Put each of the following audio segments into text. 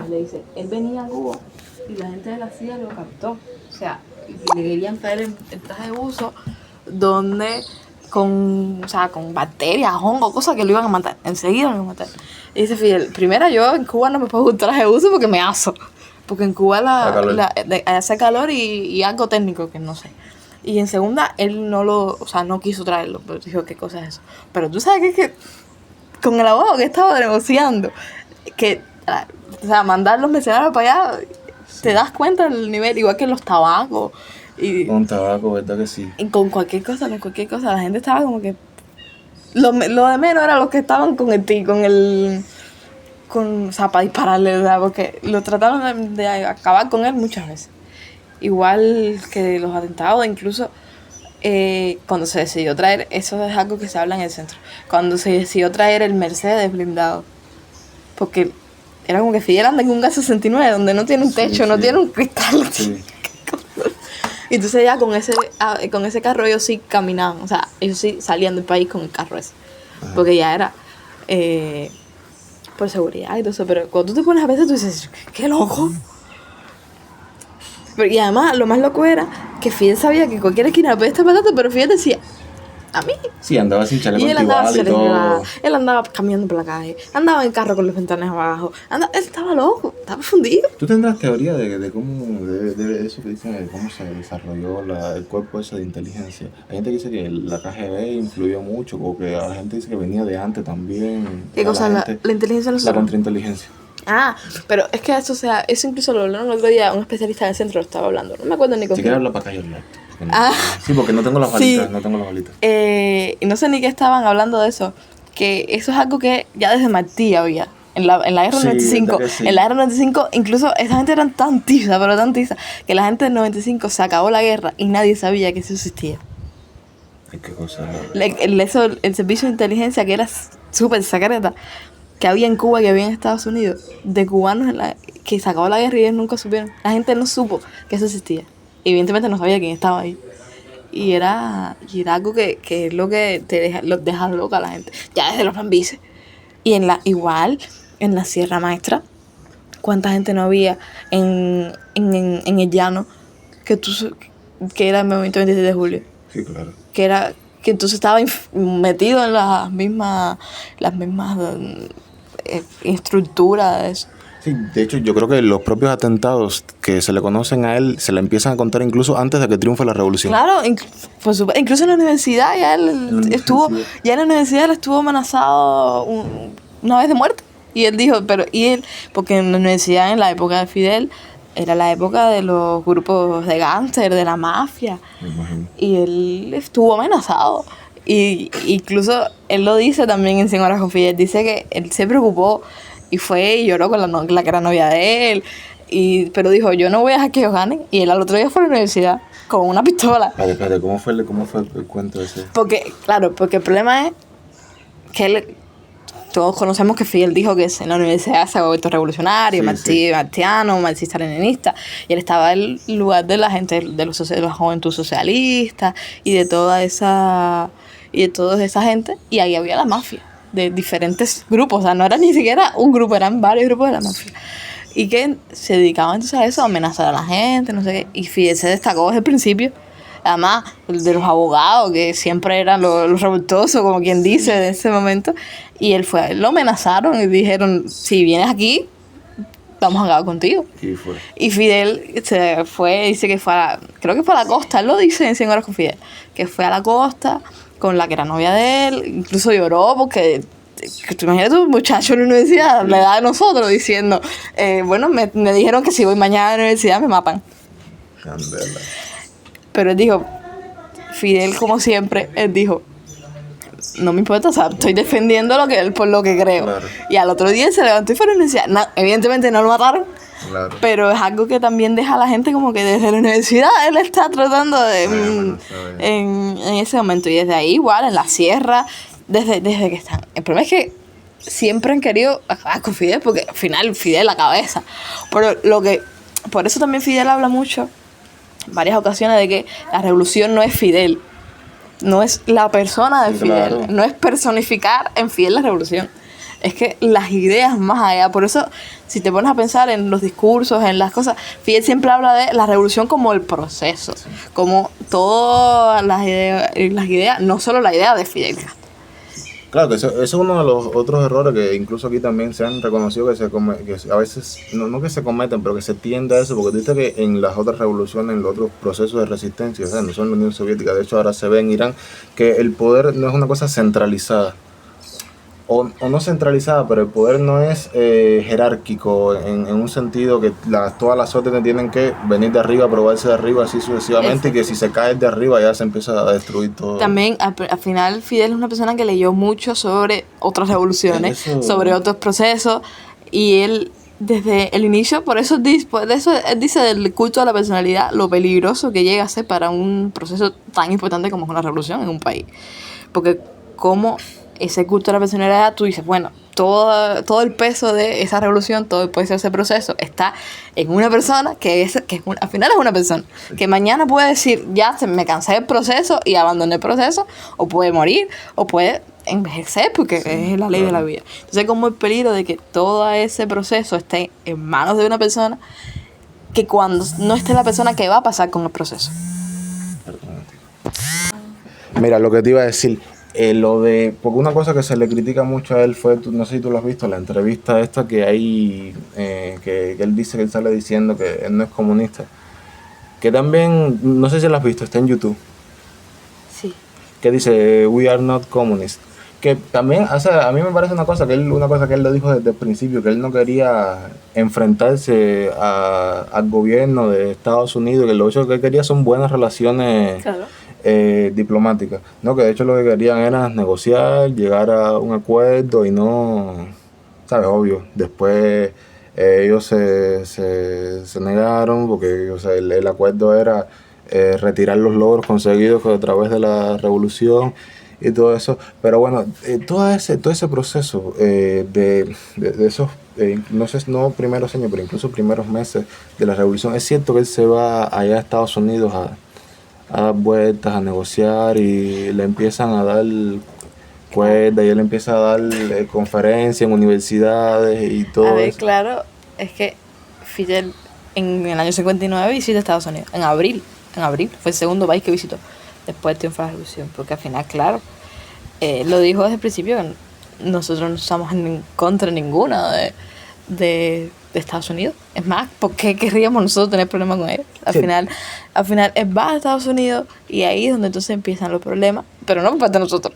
le dice, él venía a Cuba y la gente de la CIA lo captó. O sea, le querían traer en traje de buzo donde con bacterias, hongos, cosas que lo iban a matar. Enseguida lo iban a matar. Y dice Fidel, primero yo en Cuba no me pongo un traje de buzo porque me aso. Porque en Cuba hace calor y algo técnico que no sé. Y en segunda, él no quiso traerlo. Pero dijo, ¿qué cosa es eso? Pero tú sabes que con el abogado que estaba negociando, mandar los mercenarios para allá, te das cuenta del nivel, igual que los tabacos. Con tabaco, ¿verdad que sí? Y con cualquier cosa, la gente estaba como que... Lo de menos era los que estaban para dispararle, ¿verdad? Porque lo trataron de acabar con él muchas veces. Igual que los atentados, incluso cuando se decidió traer, eso es algo que se habla en el centro, cuando se decidió traer el Mercedes blindado, porque era como que Fidel anda en un Gas-69 donde no tiene un techo, no tiene un cristal. Sí. Y entonces ya con ese carro ellos sí caminaban, o sea, ellos sí salían del país con el carro ese. Ajá. Porque ya era por seguridad y todo eso. Pero cuando tú te pones a veces tú dices, ¡qué loco! Y además lo más loco era que Fidel sabía que cualquier esquina podía estar patata, pero Fidel decía, a mí. Sí, andaba sin chaleco antibala y todo. Él andaba caminando por la calle, andaba en carro con los ventanas abajo, él estaba loco, estaba fundido. ¿Tú tendrás teoría de cómo, de eso que dicen, de cómo se desarrolló el cuerpo ese de inteligencia? Hay gente que dice que la KGB influyó mucho, o que la gente dice que venía de antes también. ¿Qué cosa? ¿La inteligencia no? La contrainteligencia. Ah, pero es que eso incluso lo hablaron el otro día, un especialista del centro lo estaba hablando, no me acuerdo ni con quién. Si quieres hablar para acá y hablar. Sí, porque no tengo las balitas, y no sé ni qué estaban hablando de eso, que eso es algo que ya desde Martí había, en la guerra del 95, en la guerra del 95, incluso esa gente eran tan tiza, que la gente del 95 se acabó la guerra y nadie sabía que eso existía. ¿Qué cosa? El servicio de inteligencia que era súper secreta, que había en Cuba y que había en Estados Unidos, de cubanos que se acabó la guerra y ellos nunca supieron. La gente no supo que eso existía. Evidentemente no sabía quién estaba ahí. Y era algo que es lo que los deja loca a la gente. Ya desde los Lambises. Y igual, en la Sierra Maestra, ¿cuánta gente no había en el llano que era el movimiento 26 de julio? Sí, claro. Que entonces estaba metido en las mismas estructuras de eso. Sí, de hecho, yo creo que los propios atentados que se le conocen a él se le empiezan a contar incluso antes de que triunfe la revolución. Claro, incluso en la universidad él estuvo amenazado una vez de muerte. Y él dijo, porque en la universidad, en la época de Fidel, era la época de los grupos de gángster, de la mafia. Me imagino. Y él estuvo amenazado. Y incluso él lo dice también en 100 horas con Fidel. Dice que él se preocupó y fue y lloró con la que era novia de él. Pero dijo, yo no voy a dejar que ellos ganen. Y él al otro día fue a la universidad con una pistola. Espérate, ¿cómo fue el cuento ese? Porque el problema es que todos conocemos que Fidel dijo que en la universidad se había vuelto revolucionario, marxiano, marxista-leninista, y él estaba en el lugar de la gente, de la juventud socialista y de toda esa gente, y ahí había la mafia de diferentes grupos, o sea, no era ni siquiera un grupo, eran varios grupos de la mafia, y que se dedicaban entonces a eso, a amenazar a la gente, no sé qué, y Fidel se destacó desde el principio. Además, el de los abogados, que siempre eran los revoltosos, como quien dice, de ese momento. Y lo amenazaron y dijeron, si vienes aquí, vamos a acabar contigo. Y Fidel se fue, dice que creo que fue a la costa, él lo dice en 100 horas con Fidel, que fue a la costa con la que era novia de él, incluso lloró porque... Imagínate un muchacho en la universidad, la edad de nosotros, diciendo, me dijeron que si voy mañana a la universidad me matan. Candela. Pero él dijo, Fidel, como siempre, él dijo, no me importa, o sea, estoy defendiendo por lo que creo. Claro. Y al otro día se levantó y fue a la universidad. Evidentemente no lo mataron, claro, pero es algo que también deja a la gente como que desde la universidad él está tratando en ese momento. Y desde ahí igual, en la sierra, desde que están. El problema es que siempre han querido acabar con Fidel, porque al final Fidel la cabeza. Pero por eso también Fidel habla mucho, en varias ocasiones, de que la revolución no es Fidel, no es la persona de Fidel, claro, no es personificar en Fidel la revolución, es que las ideas más allá, por eso si te pones a pensar en los discursos, en las cosas, Fidel siempre habla de la revolución como el proceso, como todas las ideas, no solo la idea de Fidel Castro. Claro, que eso es uno de los otros errores que incluso aquí también se han reconocido que a veces, no que se cometen, pero que se tiende a eso, porque tú dices que en las otras revoluciones, en los otros procesos de resistencia, o sea, no son la Unión Soviética, de hecho ahora se ve en Irán, que el poder no es una cosa centralizada, o no centralizada, pero el poder no es jerárquico en un sentido que todas las órdenes tienen que venir de arriba, aprobarse de arriba, así sucesivamente, y que si se cae de arriba ya se empieza a destruir todo. También, al final, Fidel es una persona que leyó mucho sobre otras revoluciones, sobre otros procesos, y él, desde el inicio, por eso él dice del culto a la personalidad, lo peligroso que llega a ser para un proceso tan importante como es una revolución en un país. Porque como ese culto a la personalidad, tú dices, bueno, todo el peso de esa revolución, todo el peso de ese proceso está en una persona al final es una persona que mañana puede decir, ya me cansé del proceso y abandoné el proceso, o puede morir, o puede envejecer, porque es la ley de la vida. Entonces, como el peligro de que todo ese proceso esté en manos de una persona, que cuando no esté la persona, ¿qué va a pasar con el proceso? Mira, lo que te iba a decir, porque una cosa que se le critica mucho a él fue, no sé si tú lo has visto, la entrevista esta que hay, que él dice, que él sale diciendo que él no es comunista, que también, no sé si lo has visto, está en YouTube. Sí. Que dice, we are not communists. Que también, o sea, a mí me parece una cosa que él lo dijo desde el principio, que él no quería enfrentarse al gobierno de Estados Unidos, que lo único que él quería son buenas relaciones. Claro. Diplomáticas, ¿no? Que de hecho lo que querían era negociar, llegar a un acuerdo y no, ¿sabes? Obvio, después ellos se negaron porque, o sea, el acuerdo era retirar los logros conseguidos a través de la revolución y todo eso, pero bueno, todo ese proceso de esos, no sé, no primeros años, pero incluso primeros meses de la revolución, es cierto que él se va allá a Estados Unidos a dar vueltas, a negociar, y le empiezan a dar cuerda y él empieza a dar conferencias en universidades y todo. A ver, eso. claro, es que Fidel en el año 59 visita Estados Unidos, en abril, fue el segundo país que visitó después del triunfo de la revolución, porque al final, claro, lo dijo desde el principio, que nosotros no estamos en contra ninguna de Estados Unidos. Es más, ¿por qué querríamos nosotros tener problemas con ellos? Al final él va a Estados Unidos y ahí es donde entonces empiezan los problemas, pero no por parte de nosotros,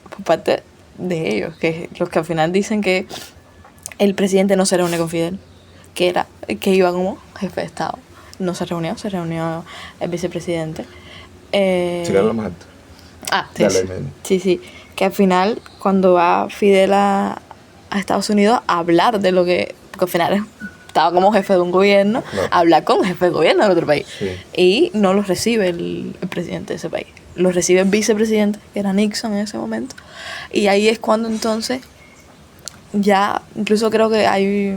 por parte de ellos, que los que al final dicen que el presidente no se reúne con Fidel, que iba como jefe de Estado. No se reunió el vicepresidente. Llegar a lo más alto. Sí, que al final cuando va Fidel a Estados Unidos a hablar de lo que, porque al final estaba como jefe de un gobierno, claro, hablar con jefe de gobierno del otro país, y no los recibe el presidente de ese país, los recibe el vicepresidente, que era Nixon en ese momento, y ahí es cuando entonces ya, incluso creo que hay,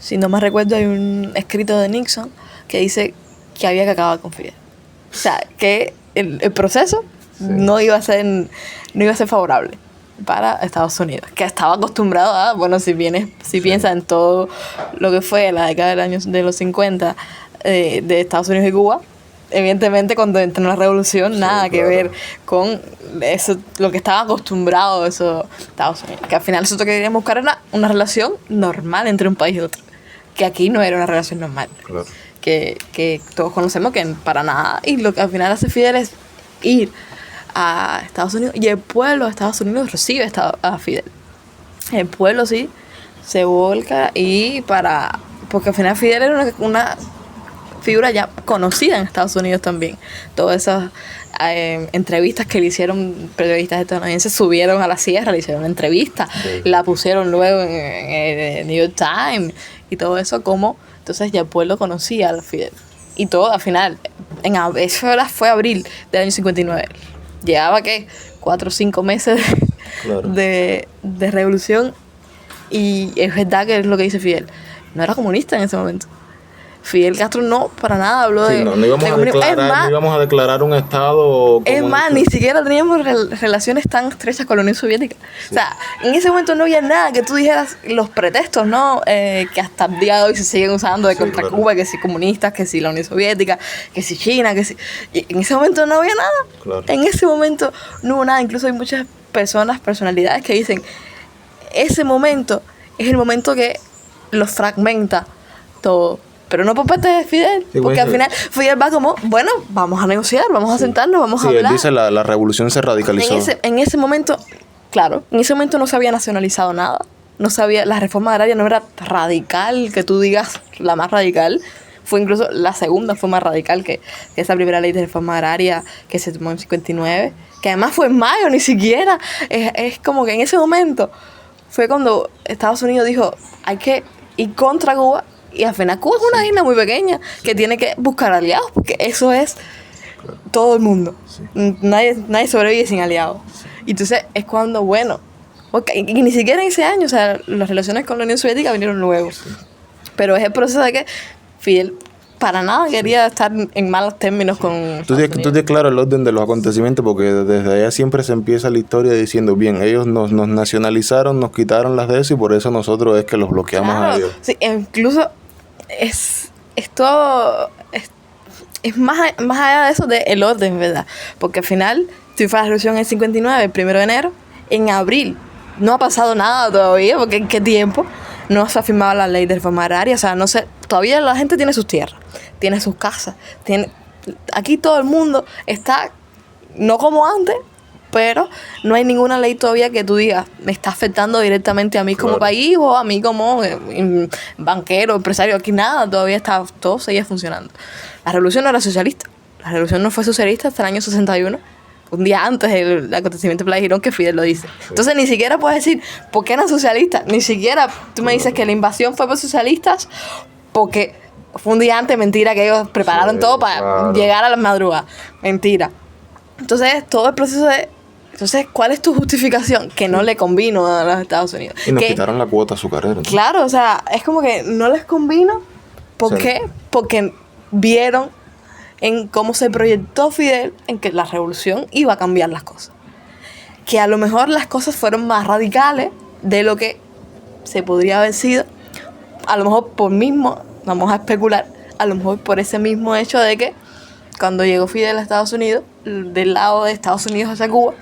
si no me recuerdo, hay un escrito de Nixon que dice que había que acabar con Fidel, o sea, que el proceso no iba a ser favorable para Estados Unidos, que estaba acostumbrado a, bueno, si piensas en todo lo que fue la década de los 50 de Estados Unidos y Cuba, evidentemente cuando entró en la revolución, nada que ver con eso, lo que estaba acostumbrado eso Estados Unidos, que al final nosotros queríamos buscar una relación normal entre un país y otro, que aquí no era una relación normal, claro, que todos conocemos que para nada, y lo que al final hace Fidel es ir a Estados Unidos, y el pueblo de Estados Unidos recibe a Fidel. El pueblo sí se volca, porque al final Fidel era una figura ya conocida en Estados Unidos también. Todas esas entrevistas que le hicieron periodistas estadounidenses, subieron a la sierra, le hicieron una entrevista, la pusieron luego en el New York Times y todo eso, como entonces ya el pueblo conocía a Fidel. Y todo al final, eso fue abril del año 59. Llevaba, 4 o 5 meses de revolución, y es verdad que es lo que dice Fidel, no era comunista en ese momento. Fidel Castro no, para nada habló de... No íbamos de a comunismo. declarar, no íbamos a declarar un estado... Es más, ni siquiera teníamos relaciones tan estrechas con la Unión Soviética. Sí. O sea, en ese momento no había nada que tú dijeras, los pretextos, ¿no? Que hasta el día de hoy se siguen usando de contra Cuba, que si comunistas, que si la Unión Soviética, que si China, que si... Y en ese momento no había nada. Claro. En ese momento no hubo nada. Incluso hay muchas personalidades que dicen, ese momento es el momento que los fragmenta todo. Pero no por parte de Fidel, sí, porque al final Fidel va como, bueno, vamos a negociar, vamos a sentarnos, vamos a hablar. Él dice la revolución se radicalizó. En ese momento, claro, en ese momento no se había nacionalizado nada. No sabía, la reforma agraria no era radical, que tú digas la más radical. Fue incluso la segunda fue más radical que esa primera ley de reforma agraria que se tomó en 59, que además fue en mayo, ni siquiera. Es como que en ese momento fue cuando Estados Unidos dijo, hay que ir contra Cuba. Y al final Cuba es una isla muy pequeña que tiene que buscar aliados, porque eso es todo el mundo. Sí. Nadie sobrevive sin aliados. Y entonces es cuando, bueno, okay, y ni siquiera en ese año, o sea, las relaciones con la Unión Soviética vinieron luego. Sí. Pero es el proceso de que Fidel para nada quería estar en malos términos con... Tú tienes claro el orden de los acontecimientos, porque desde allá siempre se empieza la historia diciendo, bien, ellos nos nacionalizaron, nos quitaron las de eso y por eso nosotros es que los bloqueamos a ellos. Sí, incluso esto es más allá de eso del orden, ¿verdad? Porque al final, si fue la revolución en el 59, el 1 de enero, en abril, no ha pasado nada todavía, porque ¿en qué tiempo? No se ha firmado la ley de reforma agraria, o sea, no sé, todavía la gente tiene sus tierras, tiene sus casas, aquí todo el mundo está, no como antes, pero no hay ninguna ley todavía que tú digas, me está afectando directamente a mí como país o a mí como banquero, empresario, aquí nada, todavía todo seguía funcionando. La revolución no era socialista, la revolución no fue socialista hasta el año 61, un día antes del acontecimiento de Playa Girón, que Fidel lo dice. Sí. Entonces ni siquiera puedes decir, ¿por qué eran socialistas? Ni siquiera tú me dices que la invasión fue por socialistas, porque fue un día antes, mentira, que ellos prepararon todo para llegar a la madrugada. Mentira. Entonces, todo el proceso de... Entonces, ¿cuál es tu justificación? Que no le convino a los Estados Unidos. Y nos quitaron la cuota azucarera, ¿no? Claro, o sea, es como que no les convino. ¿Por qué? Porque vieron en cómo se proyectó Fidel en que la revolución iba a cambiar las cosas. Que a lo mejor las cosas fueron más radicales de lo que se podría haber sido. A lo mejor vamos a especular, a lo mejor por ese mismo hecho de que cuando llegó Fidel a Estados Unidos, del lado de Estados Unidos hacia Cuba,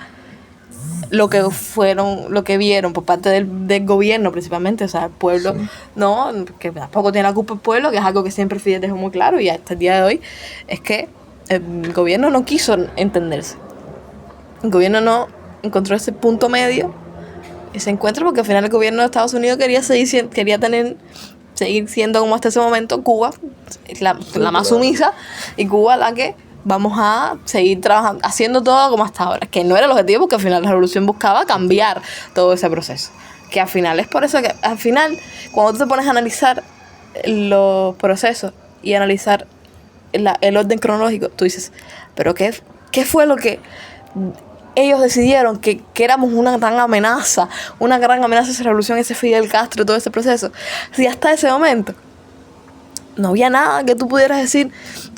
lo que vieron por parte del gobierno principalmente, o sea, el pueblo, sí. No, que tampoco tiene la culpa el pueblo, que es algo que siempre Fidel dejó muy claro y hasta el día de hoy, es que el gobierno no quiso entenderse. El gobierno no encontró ese punto medio, ese encuentro, porque al final el gobierno de Estados Unidos quería seguir siendo como hasta ese momento Cuba, la más sumisa, y Cuba la que vamos a seguir trabajando, haciendo todo como hasta ahora, que no era el objetivo, porque al final la revolución buscaba cambiar todo ese proceso, que al final es por eso que al final cuando tú te pones a analizar los procesos y analizar el orden cronológico, tú dices, pero ¿qué fue lo que ellos decidieron que éramos una gran amenaza a esa revolución, ese Fidel Castro, todo ese proceso? Si hasta ese momento no había nada que tú pudieras decir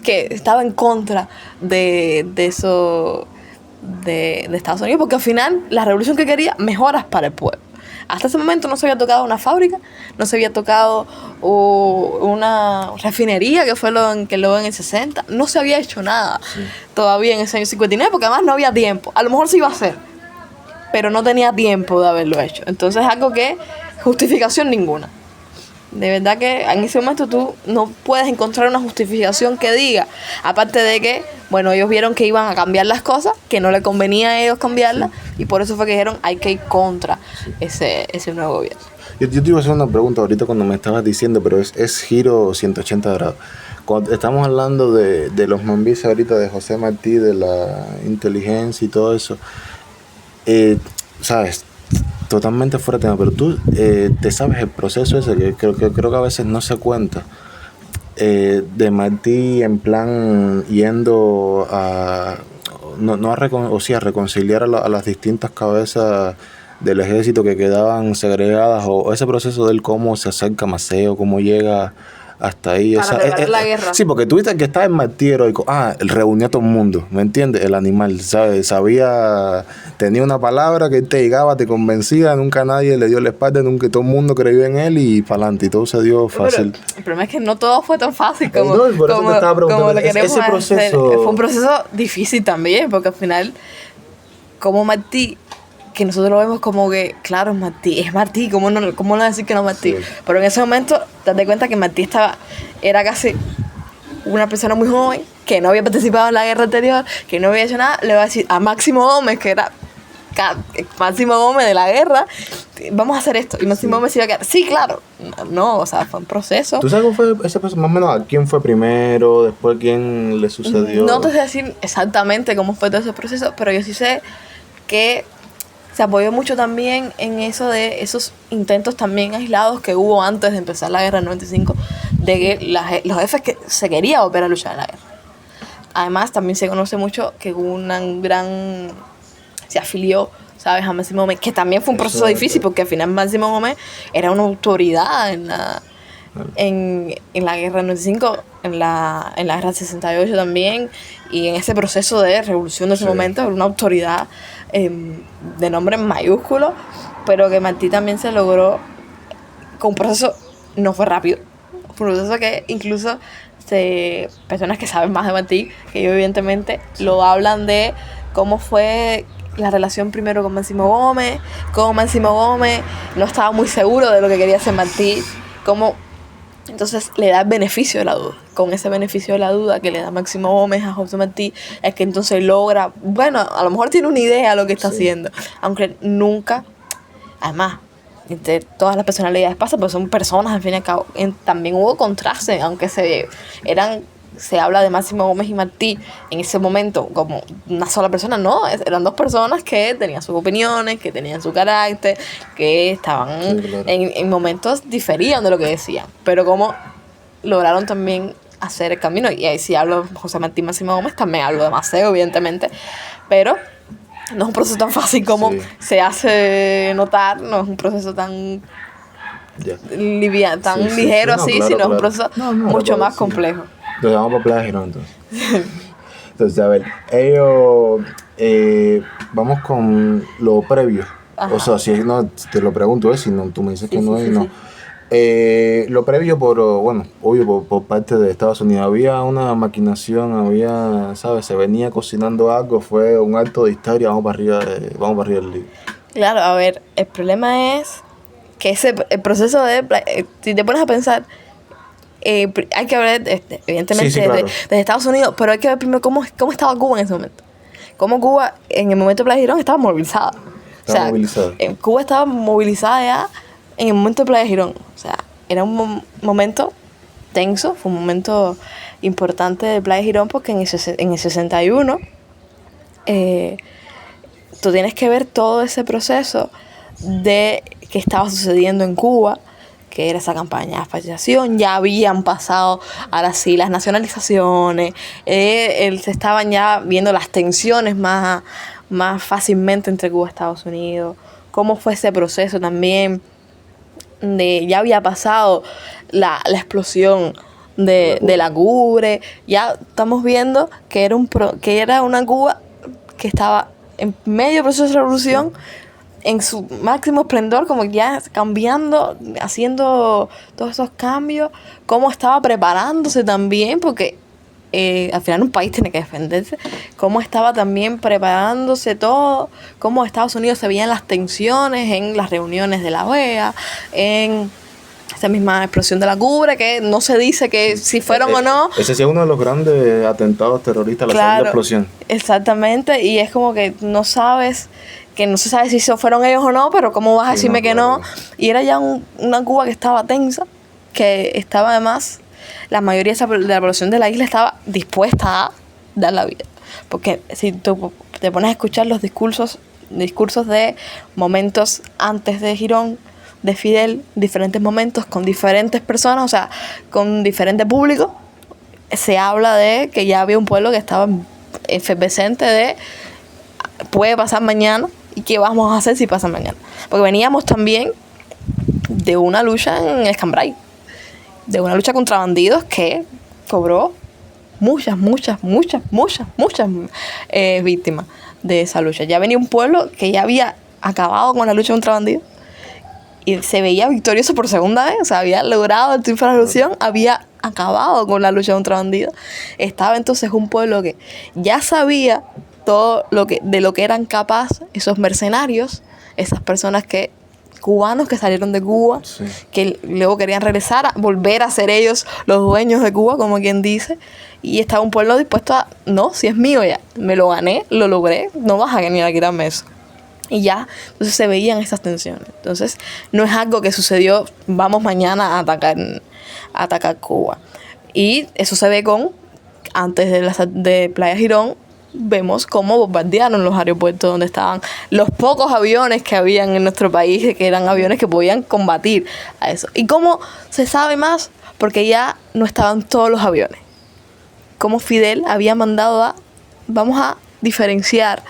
que estaba en contra de eso de Estados Unidos, porque al final la revolución que quería mejoras para el pueblo. Hasta ese momento no se había tocado una fábrica, no se había tocado una refinería, que fue luego en el 60, no se había hecho nada todavía en ese año 59, porque además no había tiempo. A lo mejor se iba a hacer, pero no tenía tiempo de haberlo hecho. Entonces algo que justificación ninguna. De verdad que en ese momento tú no puedes encontrar una justificación que diga, aparte de que, bueno, ellos vieron que iban a cambiar las cosas, que no le convenía a ellos cambiarlas, y por eso fue que dijeron, hay que ir contra ese nuevo gobierno. Yo te iba a hacer una pregunta ahorita cuando me estabas diciendo, pero es giro 180 grados. Cuando estamos hablando de los mambis ahorita, de José Martí, de la inteligencia y todo eso, ¿sabes? Totalmente fuera de tema, pero tú te sabes el proceso ese que creo que a veces no se cuenta, de Martí en plan yendo a reconciliar a las distintas cabezas del ejército que quedaban segregadas, o ese proceso del cómo se acerca a Maceo, cómo llega hasta ahí. Para preparar la guerra. Sí, porque tú viste que estaba en Martí heroico. Reunió a todo el mundo, ¿me entiendes? El animal, ¿sabes? Tenía una palabra que él te llegaba, te convencía, nunca nadie le dio la espalda, nunca todo el mundo creyó en él y para adelante, y todo se dio fácil. Pero el problema es que no todo fue tan fácil como, no, por eso te estaba preguntando, como lo queremos ese proceso... hacer. Fue un proceso difícil también, porque al final, como Martí, que nosotros lo vemos como que, claro, es Martí, ¿cómo no decir que no es Martí? Sí. Pero en ese momento, te das cuenta que Martí era casi una persona muy joven, que no había participado en la guerra anterior, que no había hecho nada, le va a decir a Máximo Gómez, que era Máximo Gómez de la guerra, vamos a hacer esto. Y Máximo Gómez se iba a quedar, sí, claro. No, o sea, fue un proceso. ¿Tú sabes cómo fue ese proceso? Más o menos, ¿a quién fue primero? ¿Después quién le sucedió? No te sé decir exactamente cómo fue todo ese proceso, pero yo sí sé que se apoyó mucho también en eso de esos intentos también aislados que hubo antes de empezar la guerra en 95, de que los jefes que se quería volver a luchar en la guerra. Además, también se conoce mucho que hubo se afilió, ¿sabes?, a Máximo Gómez, que también fue un proceso difícil, porque al final Máximo Gómez era una autoridad en la guerra del 95, en la guerra del 68 también, y en ese proceso de revolución de ese momento, era una autoridad de nombre mayúsculo, pero que Martí también se logró con un proceso, no fue rápido, fue un proceso que incluso personas que saben más de Martí, que yo evidentemente, lo hablan de cómo fue la relación primero con Máximo Gómez, cómo Máximo Gómez no estaba muy seguro de lo que quería hacer Martí, cómo entonces le da el beneficio de la duda. Con ese beneficio de la duda que le da Máximo Gómez a José Martí, es que entonces logra, bueno, a lo mejor tiene una idea de lo que está haciendo, aunque nunca, además, entre todas las personalidades pasan, pues son personas, al fin y al cabo. También hubo contraste, aunque se habla de Máximo Gómez y Martí en ese momento como una sola persona, no, eran dos personas que tenían sus opiniones, que tenían su carácter, que estaban en momentos diferían de lo que decían, pero como lograron también hacer el camino, y ahí sí hablo de José Martí y Máximo Gómez, también hablo de Maceo, evidentemente, pero no es un proceso tan fácil como se hace notar, no es un proceso tan ligero así, claro, sino es un proceso mucho más complejo. Entonces vamos para Playa Girón, entonces, a ver, vamos con lo previo. Ajá. O sea, si no, te lo pregunto, si no, tú me dices que no es, no. Lo previo, obvio, por parte de Estados Unidos, había una maquinación, ¿sabes? Se venía cocinando algo, fue un acto de histeria, vamos para arriba del lío. Claro, a ver, el problema es que el proceso si te pones a pensar, hay que hablar, evidentemente, claro, de Estados Unidos, pero hay que ver primero cómo estaba Cuba en ese momento. Cómo Cuba, en el momento de Playa Girón, estaba movilizada. Movilizada. Cuba estaba movilizada ya en el momento de Playa Girón. O sea, era un momento tenso, fue un momento importante de Playa Girón, porque en el 61 tú tienes que ver todo ese proceso de que estaba sucediendo en Cuba, que era esa campaña de pacificación. Ya habían pasado, ahora sí, las nacionalizaciones, se estaban ya viendo las tensiones más fácilmente entre Cuba y Estados Unidos. Cómo fue ese proceso también, ya había pasado la explosión de la Cubre. Ya estamos viendo que era una Cuba que estaba en medio del proceso de revolución, en su máximo esplendor, como ya cambiando, haciendo todos esos cambios, cómo estaba preparándose también, porque al final un país tiene que defenderse, cómo estaba también preparándose todo, cómo Estados Unidos se veían las tensiones en las reuniones de la OEA, en esa misma explosión de la Cubre, que no se dice que si fueron o no. Ese sí es uno de los grandes atentados terroristas, la segunda explosión. Exactamente, y es como que no se sabe si fueron ellos o no, pero ¿cómo vas a decirme que no? Y era ya una Cuba que estaba tensa, que estaba además, la mayoría de la población de la isla estaba dispuesta a dar la vida. Porque si tú te pones a escuchar los discursos de momentos antes de Girón, de Fidel, diferentes momentos con diferentes personas, o sea, con diferentes públicos, se habla de que ya había un pueblo que estaba efervescente de puede pasar mañana, y qué vamos a hacer si pasa mañana. Porque veníamos también de una lucha en el Cambrai, de una lucha contra bandidos que cobró muchas víctimas de esa lucha. Ya venía un pueblo que ya había acabado con la lucha contra bandidos y se veía victorioso por segunda vez. O sea, había logrado el triunfo de la revolución, había acabado con la lucha contra bandidos. Estaba entonces un pueblo que ya sabía todo de lo que eran capaces esos mercenarios, esas personas cubanos que salieron de Cuba, sí, que luego querían regresar, volver a ser ellos los dueños de Cuba, como quien dice, y estaba un pueblo dispuesto a, no, si es mío ya, me lo gané, lo logré, no vas a venir a quitarme eso. Y ya, entonces se veían estas tensiones. Entonces, no es algo que sucedió, vamos mañana a atacar Cuba. Y eso se ve antes de Playa Girón, vemos cómo bombardearon los aeropuertos donde estaban los pocos aviones que habían en nuestro país, que eran aviones que podían combatir a eso. ¿Y cómo se sabe más? Porque ya no estaban todos los aviones. Como Fidel había mandado vamos a diferenciar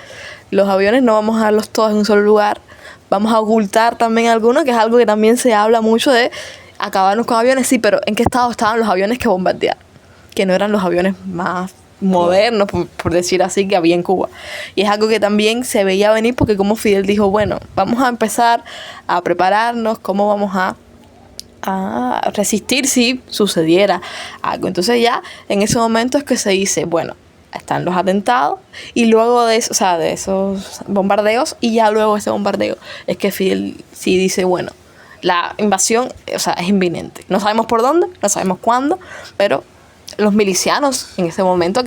los aviones, no vamos a darlos todos en un solo lugar, vamos a ocultar también algunos, que es algo que también se habla mucho de acabarnos con aviones, sí, pero ¿en qué estado estaban los aviones que bombardearon? Que no eran los aviones más modernos, por decir así, que había en Cuba. Y es algo que también se veía venir porque como Fidel dijo, bueno, vamos a empezar a prepararnos, cómo vamos a resistir si sucediera algo. Entonces ya en ese momento es que se dice, bueno, están los atentados y luego de eso, o sea, de esos bombardeos, y ya luego de ese bombardeo es que Fidel sí dice, bueno, la invasión, o sea, es inminente. No sabemos por dónde, no sabemos cuándo, pero los milicianos en ese momento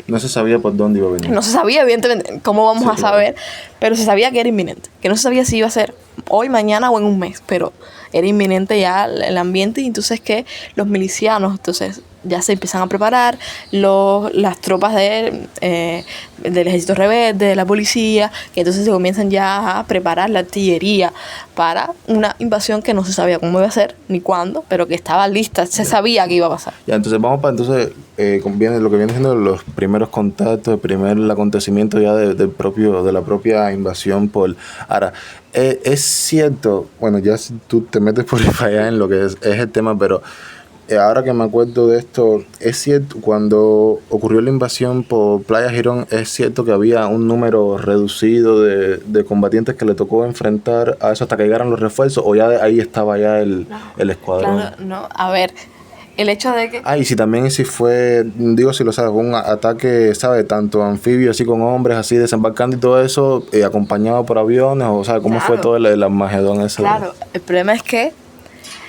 no se sabía por dónde iba a venir. No se sabía, evidentemente, cómo vamos a saber, pero se sabía que era inminente. Que no se sabía si iba a ser hoy, mañana o en un mes, pero era inminente ya el ambiente. Y entonces que los milicianos, entonces ya se empiezan a preparar, las tropas del ejército rebelde, de la policía, que entonces se comienzan ya a preparar la artillería para una invasión que no se sabía cómo iba a ser ni cuándo, pero que estaba lista, se sabía que iba a pasar. Ya, entonces vamos para lo que viene siendo los primeros contactos, el primer acontecimiento ya de la propia invasión por... Ahora, es cierto, bueno, ya si tú te metes por ahí para allá en lo que es el tema, pero ahora que me acuerdo de esto, es cierto, cuando ocurrió la invasión por Playa Girón, es cierto que había un número reducido de combatientes que le tocó enfrentar a eso hasta que llegaran los refuerzos, o ya ahí estaba ya el escuadrón. Claro, no, a ver, el hecho de que... y si fue, digo si lo sabes, un ataque, ¿sabes? Tanto anfibio, así con hombres, así desembarcando y todo eso, acompañado por aviones, o sea, ¿cómo fue todo el Armagedón ese? Claro, el problema es que,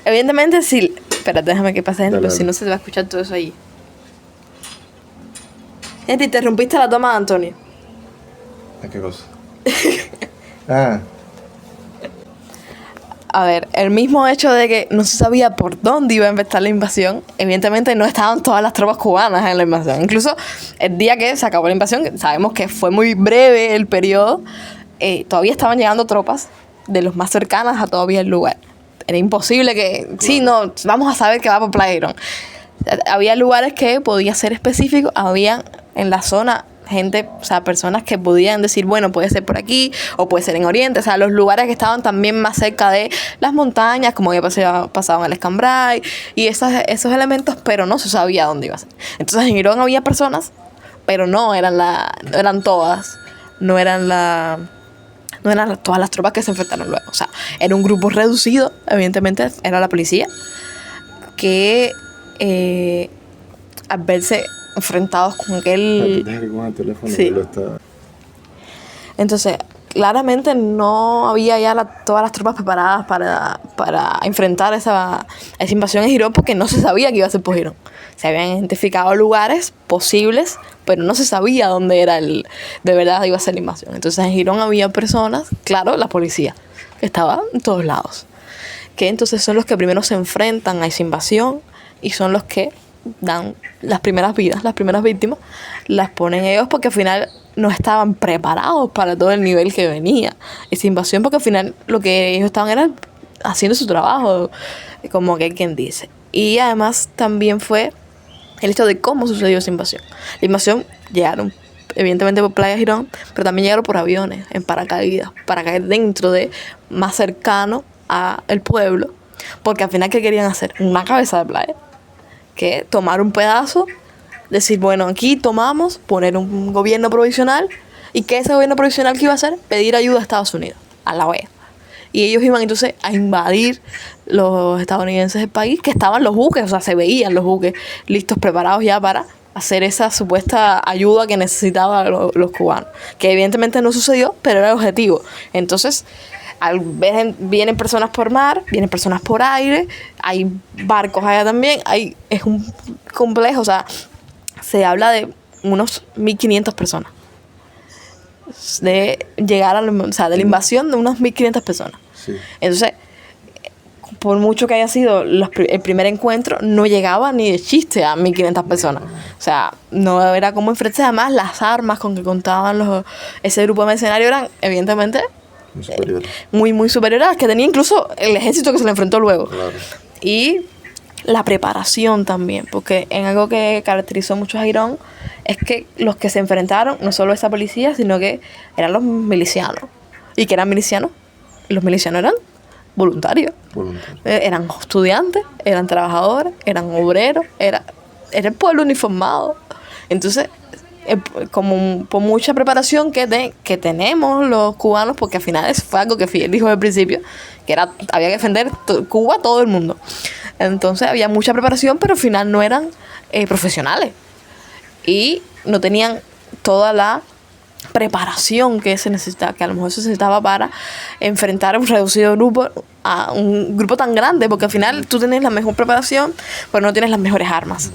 evidentemente, si... Espérate, déjame que pase, pero si no se te va a escuchar todo eso ahí. Te interrumpiste la toma de Antonio. ¿Qué cosa? A ver, el mismo hecho de que no se sabía por dónde iba a empezar la invasión, evidentemente no estaban todas las tropas cubanas en la invasión. Incluso el día que se acabó la invasión, sabemos que fue muy breve el periodo, todavía estaban llegando tropas de los más cercanas a todavía el lugar. Era imposible que, claro. Sí, no, vamos a saber que va por Playa Girón. Había lugares que podía ser específicos, había en la zona gente, o sea, personas que podían decir, bueno, puede ser por aquí o puede ser en Oriente, o sea, los lugares que estaban también más cerca de las montañas, como había pasado en el Escambray y esos elementos, pero no se sabía dónde iba a ser. Entonces en Girón había personas, pero no eran todas, no eran todas las tropas que se enfrentaron luego. O sea, era un grupo reducido, evidentemente, era la policía, que al verse enfrentados con aquel... Con el teléfono, sí. Entonces, claramente no había ya todas las tropas preparadas para enfrentar esa invasión en Girón, porque no se sabía que iba a ser por Girón. Se habían identificado lugares posibles, pero no se sabía dónde era de verdad iba a ser la invasión. Entonces en Girón había personas, claro, la policía, que estaba en todos lados, que entonces son los que primero se enfrentan a esa invasión y son los que dan las primeras vidas, las primeras víctimas, las ponen ellos porque al final no estaban preparados para todo el nivel que venía esa invasión, porque al final lo que ellos estaban era haciendo su trabajo, como que quien dice. Y además también fue el hecho de cómo sucedió esa invasión. La invasión llegaron evidentemente por Playa Girón, pero también llegaron por aviones, en paracaídas, para caer dentro de más cercano al pueblo, Porque al final, ¿qué querían hacer? Una cabeza de playa. Que tomar un pedazo, decir, bueno, aquí tomamos, poner un gobierno provisional. ¿Y qué ese gobierno provisional que iba a hacer? Pedir ayuda a Estados Unidos, a la OEA. Y ellos iban entonces a invadir los estadounidenses del país, que estaban los buques, o sea, se veían los buques listos, preparados ya para hacer esa supuesta ayuda que necesitaban los cubanos. Que evidentemente no sucedió, pero era el objetivo. Entonces, vienen personas por mar, vienen personas por aire, hay barcos allá también, es un complejo, o sea, se habla de unos 1.500 personas. De llegar o sea, de la invasión de unas 1.500 personas. Sí. Entonces, por mucho que haya sido el primer encuentro, no llegaba ni de chiste a 1.500 personas. O sea, no era como enfrentarse. Además, las armas con que contaban ese grupo de mercenarios eran, evidentemente, muy superiores a las que tenía incluso el ejército que se le enfrentó luego. Claro. Y la preparación también, porque en algo que caracterizó mucho a Girón es que los que se enfrentaron, no solo esa policía, sino que eran los milicianos. ¿Y que eran milicianos? Los milicianos eran voluntarios. Eran estudiantes, eran trabajadores, eran obreros, era el pueblo uniformado. Entonces, como por mucha preparación que tenemos los cubanos, porque al final eso fue algo que Fidel dijo al principio, que había que defender Cuba a todo el mundo. Entonces había mucha preparación, pero al final no eran profesionales. Y no tenían toda la preparación que se necesitaba, que a lo mejor se necesitaba para enfrentar a un reducido grupo, a un grupo tan grande, porque al final tú tienes la mejor preparación, pero no tienes las mejores armas.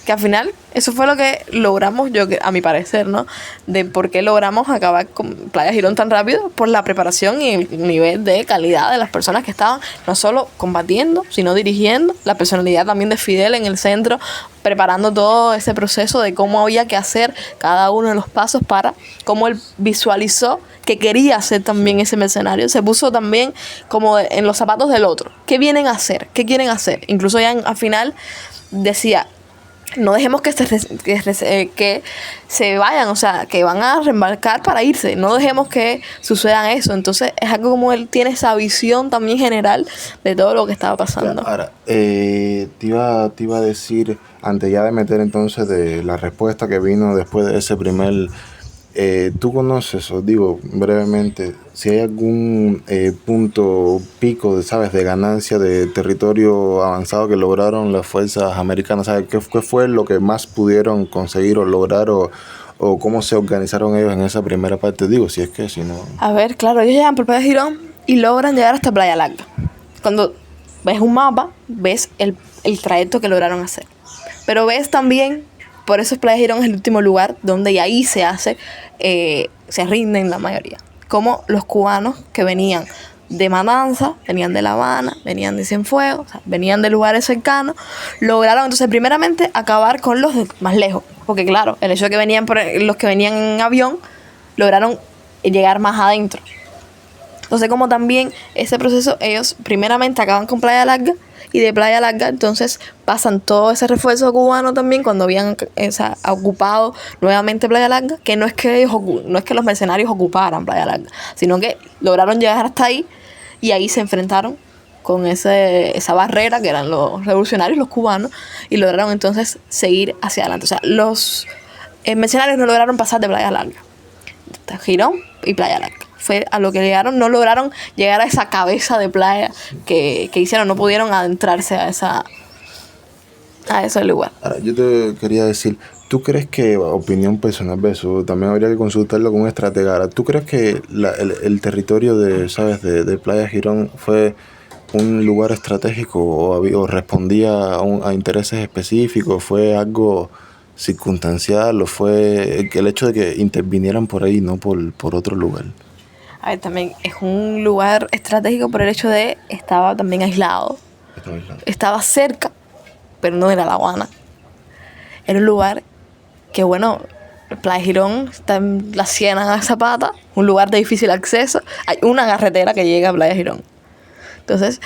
Que al final eso fue lo que logramos, a mi parecer, ¿no? De por qué logramos acabar con Playa Girón tan rápido, por la preparación y el nivel de calidad de las personas que estaban no solo combatiendo, sino dirigiendo, la personalidad también de Fidel en el centro, preparando todo ese proceso de cómo había que hacer cada uno de los pasos para cómo él visualizó que quería hacer también ese mercenario. Se puso también como en los zapatos del otro. ¿Qué vienen a hacer? ¿Qué quieren hacer? Incluso ya al final decía, no dejemos que se vayan, o sea, que van a reembarcar para irse. No dejemos que sucedan eso. Entonces, es algo como él tiene esa visión también general de todo lo que estaba pasando. Ahora, te iba a decir, antes ya de meter entonces de la respuesta que vino después de ese primer... ¿tú conoces, os digo brevemente, si hay algún punto pico, ¿sabes?, de ganancia de territorio avanzado que lograron las fuerzas americanas? ¿Sabes qué fue lo que más pudieron conseguir o lograr o cómo se organizaron ellos en esa primera parte? Digo, si no... A ver, claro, ellos llegan por Playa Girón y logran llegar hasta Playa Larga. Cuando ves un mapa, ves el trayecto que lograron hacer. Pero ves también... Por eso Playa Girón es el último lugar donde ahí se rinden la mayoría. Como los cubanos que venían de Matanza, venían de La Habana, venían de Cienfuegos, o sea, venían de lugares cercanos, lograron entonces primeramente acabar con los de más lejos. Porque claro, el hecho de que los que venían en avión, lograron llegar más adentro. Entonces, como también ese proceso, ellos primeramente acaban con Playa Larga, y de Playa Larga entonces pasan todo ese refuerzo cubano también cuando habían ocupado nuevamente Playa Larga, que no es que los mercenarios ocuparan Playa Larga, sino que lograron llegar hasta ahí y ahí se enfrentaron con esa barrera que eran los revolucionarios, los cubanos, y lograron entonces seguir hacia adelante. O sea, los mercenarios no lograron pasar de Playa Larga, Girón y Playa Larga. Fue a lo que llegaron, no lograron llegar a esa cabeza de playa que hicieron, no pudieron adentrarse a ese lugar. Ahora, yo te quería decir, ¿tú crees que, opinión personal, eso también habría que consultarlo con un estratega, ahora, ¿tú crees que el territorio de Playa Girón fue un lugar estratégico o respondía a intereses específicos? ¿Fue algo circunstancial o fue el hecho de que intervinieran por ahí, no por otro lugar? A ver, también es un lugar estratégico por el hecho de estaba también aislado. Estaba cerca, pero no era La Habana. Era un lugar que, bueno, Playa Girón está en la Ciénaga de Zapata, un lugar de difícil acceso. Hay una carretera que llega a Playa Girón. Entonces,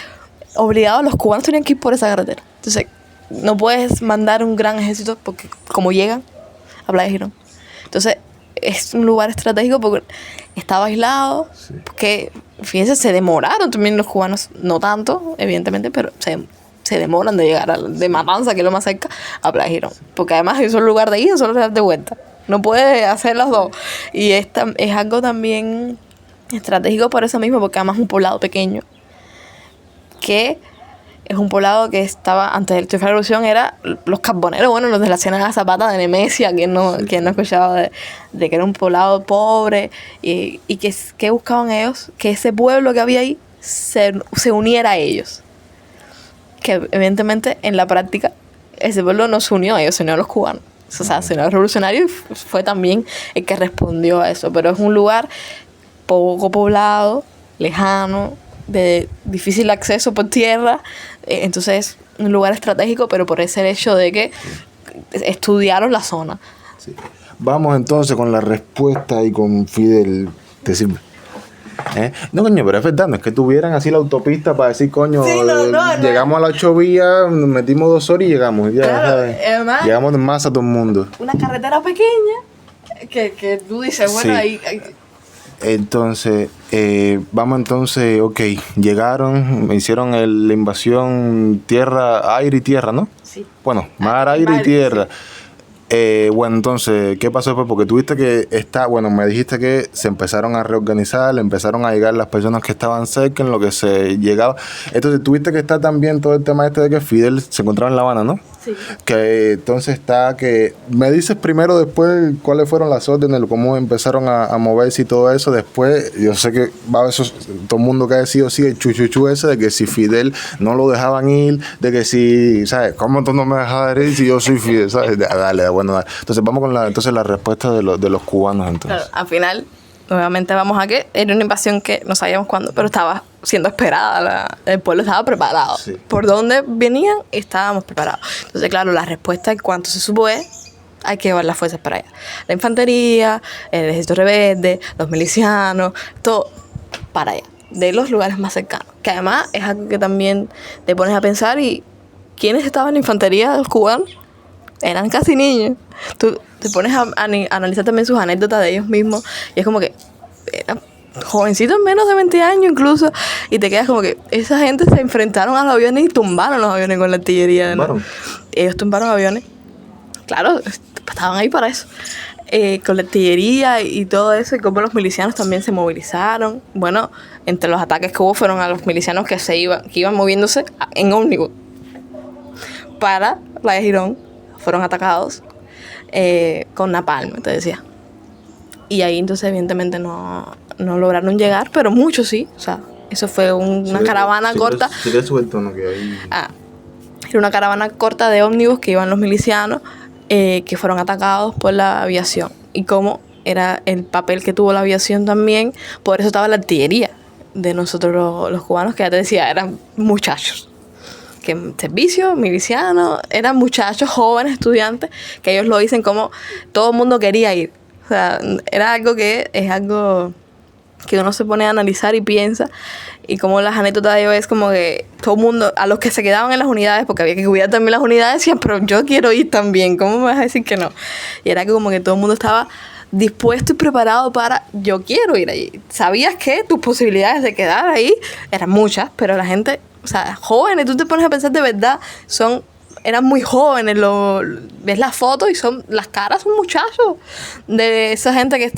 obligados, los cubanos tenían que ir por esa carretera. Entonces, no puedes mandar un gran ejército porque como llegan a Playa Girón. Entonces, es un lugar estratégico porque estaba aislado, porque, fíjense, se demoraron también los cubanos, no tanto, evidentemente, pero se demoran de llegar de Matanza, que es lo más cerca, a Playa Girón. Porque además es un lugar de ida, solo lugar de vuelta. No puedes hacer las dos. Y es algo también estratégico por eso mismo, porque además es un poblado pequeño, que es un poblado que estaba, antes del triunfo de la revolución, era los carboneros, bueno, los de la Ciénaga Zapata de Nemesia, que no escuchaba de que era un poblado pobre, y que buscaban ellos, que ese pueblo que había ahí se uniera a ellos. Que evidentemente en la práctica ese pueblo no se unió a ellos, se unió a los cubanos. O sea, se unió a los revolucionarios y fue también el que respondió a eso. Pero es un lugar poco poblado, lejano, de difícil acceso por tierra. Entonces es un lugar estratégico, pero por ese hecho de que estudiaron la zona. Sí. Vamos entonces con la respuesta y con Fidel. ¿Te sirve? No, coño, pero es verdad, no es que tuvieran así la autopista para decir, coño, sí, llegamos a las 8 vías, nos metimos 2 horas y llegamos. Ya, claro, además, llegamos en masa a todo el mundo. Una carretera pequeña que tú dices, bueno, sí. ahí. Entonces, vamos entonces, ok, llegaron, hicieron la invasión aire y tierra, ¿no? Sí. Bueno, mar, aire y tierra. Sí. Bueno, entonces, ¿qué pasó después? Porque tuviste que me dijiste que se empezaron a reorganizar, empezaron a llegar las personas que estaban cerca, en lo que se llegaba. Entonces, tuviste que estar también todo el tema de que Fidel se encontraba en La Habana, ¿no? Sí. Que entonces me dices primero después cuáles fueron las órdenes, cómo empezaron a moverse y todo eso. Después, yo sé que va a haber todo el mundo que ha decidido sí, el chuchuchu ese de que si Fidel no lo dejaban ir, de que si, ¿sabes? ¿Cómo tú no me dejas ir si yo soy Fidel? ¿Sabes? Dale, bueno. Entonces vamos con la respuesta de los cubanos entonces. Claro, al final, nuevamente vamos a que era una invasión que no sabíamos cuándo, pero estaba siendo esperada, el pueblo estaba preparado. Sí. Por dónde venían, estábamos preparados. Entonces, claro, la respuesta en cuanto se supo es, hay que llevar las fuerzas para allá. La infantería, el ejército rebelde, los milicianos, todo para allá, de los lugares más cercanos. Que además es algo que también te pones a pensar, y ¿quiénes estaban en la infantería de los cubanos? Eran casi niños. Tú te pones a analizar también sus anécdotas de ellos mismos, y es como que eran jovencitos, menos de 20 años incluso, y te quedas como que esa gente se enfrentaron a los aviones y tumbaron los aviones con la artillería, ¿no? Ellos tumbaron aviones, claro, estaban ahí para eso, con la artillería y todo eso, y como los milicianos también se movilizaron. Bueno, entre los ataques que hubo fueron a los milicianos que iban moviéndose en ómnibus para Playa Girón. Fueron atacados con napalm, te decía. Y ahí entonces evidentemente no lograron llegar, pero muchos sí. O sea, eso fue una caravana corta. Sí, que suelto, ¿no? Que ahí... Era una caravana corta de ómnibus que iban los milicianos, que fueron atacados por la aviación. Y como era el papel que tuvo la aviación también, por eso estaba la artillería de nosotros los cubanos, que ya te decía, eran muchachos. Que en servicio, milicianos, eran muchachos jóvenes, estudiantes, que ellos lo dicen como todo el mundo quería ir. O sea, era algo que es algo que uno se pone a analizar y piensa, y como las anécdotas de ellos es como que todo el mundo, a los que se quedaban en las unidades, porque había que cuidar también las unidades, decían, pero yo quiero ir también, ¿cómo me vas a decir que no? Y era como que todo el mundo estaba dispuesto y preparado para, yo quiero ir allí. Sabías que tus posibilidades de quedar ahí eran muchas, pero la gente, o sea, jóvenes, tú te pones a pensar de verdad, eran muy jóvenes, ves las fotos y las caras son muchachos de esa gente que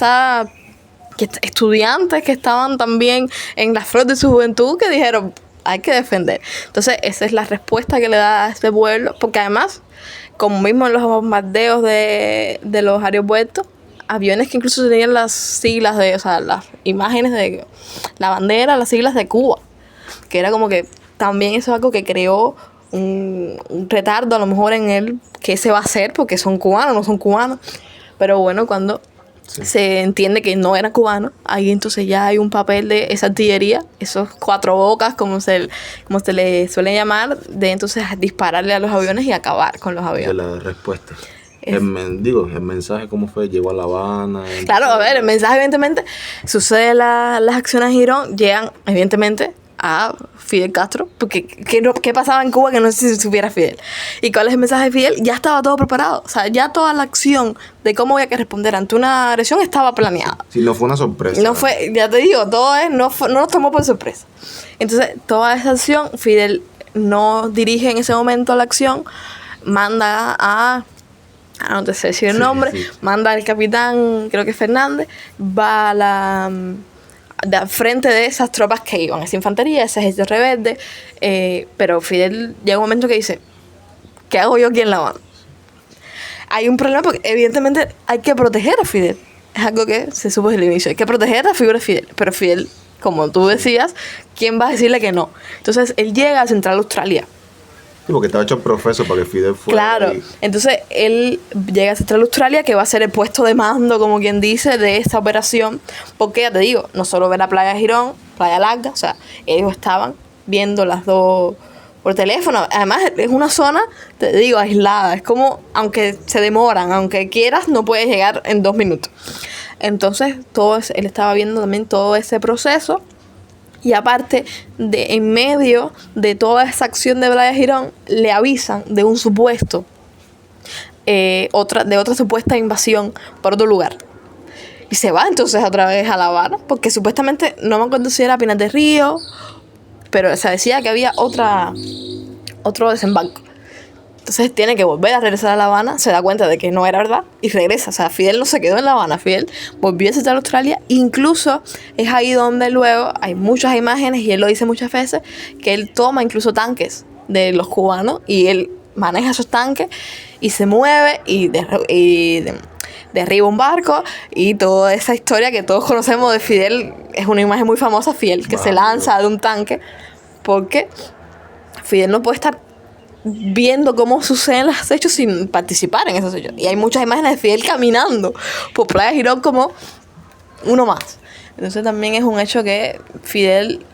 estudiantes que estaban también en la flor de su juventud, que dijeron, hay que defender. Entonces esa es la respuesta que le da a este pueblo, porque además, como mismo en los bombardeos de los aeropuertos, aviones que incluso tenían las siglas las imágenes de la bandera, las siglas de Cuba, que era como que también eso es algo que creó un retardo a lo mejor en él, qué se va a hacer, porque son cubanos, no son cubanos. Pero bueno, cuando se entiende que no era cubano, ahí entonces ya hay un papel de esa artillería, esos 4 bocas, como se le suele llamar, de entonces dispararle a los aviones y acabar con los aviones. De la respuesta. El mensaje, ¿cómo fue? Llegó a La Habana. Claro, a ver, el mensaje, evidentemente, sucede las acciones de Girón, llegan, evidentemente, a Fidel Castro, porque ¿qué pasaba en Cuba que no sé si supiera Fidel? ¿Y cuál es el mensaje de Fidel? Ya estaba todo preparado, o sea, ya toda la acción de cómo había que responder ante una agresión estaba planeada. Sí, no fue una sorpresa. No fue, ya te digo, todo no nos tomó por sorpresa. Entonces, toda esa acción, Fidel no dirige en ese momento la acción, manda no te sé decir el nombre, manda al capitán, creo que Fernández, va al frente de esas tropas que iban, esa infantería, ese ejército rebelde, pero Fidel llega un momento que dice, ¿qué hago yo aquí en La Habana? Hay un problema porque evidentemente hay que proteger a Fidel, es algo que se supo desde el inicio, hay que proteger a la figura de Fidel, pero Fidel, como tú decías, ¿quién va a decirle que no? Entonces él llega a Central Australia. Sí, porque estaba hecho el profeso para que Fidel fuera. Claro, entonces él llega a Central Australia, que va a ser el puesto de mando, como quien dice, de esta operación, porque ya te digo, no solo ver la playa de Girón, Playa Larga, o sea, ellos estaban viendo las dos por teléfono. Además, es una zona, te digo, aislada, es como, aunque se demoran, aunque quieras, no puedes llegar en 2 minutos. Entonces, él estaba viendo también todo ese proceso. Y aparte, en medio de toda esa acción de Playa Girón, le avisan de un supuesto, otra supuesta invasión por otro lugar. Y se va entonces otra vez a La Habana, porque supuestamente, no me acuerdo si era Pinar del Río, pero se decía que había otro desembarco. Entonces tiene que volver a regresar a La Habana, se da cuenta de que no era verdad y regresa. O sea, Fidel no se quedó en La Habana, Fidel volvió a Central Australia. Incluso es ahí donde luego hay muchas imágenes, y él lo dice muchas veces, que él toma incluso tanques de los cubanos y él maneja esos tanques y se mueve y derriba un barco, y toda esa historia que todos conocemos de Fidel. Es una imagen muy famosa, Fidel que se lanza de un tanque, porque Fidel no puede estar viendo cómo suceden los hechos sin participar en esos hechos. Y hay muchas imágenes de Fidel caminando por Playa Girón como uno más. Entonces también es un hecho que Fidel,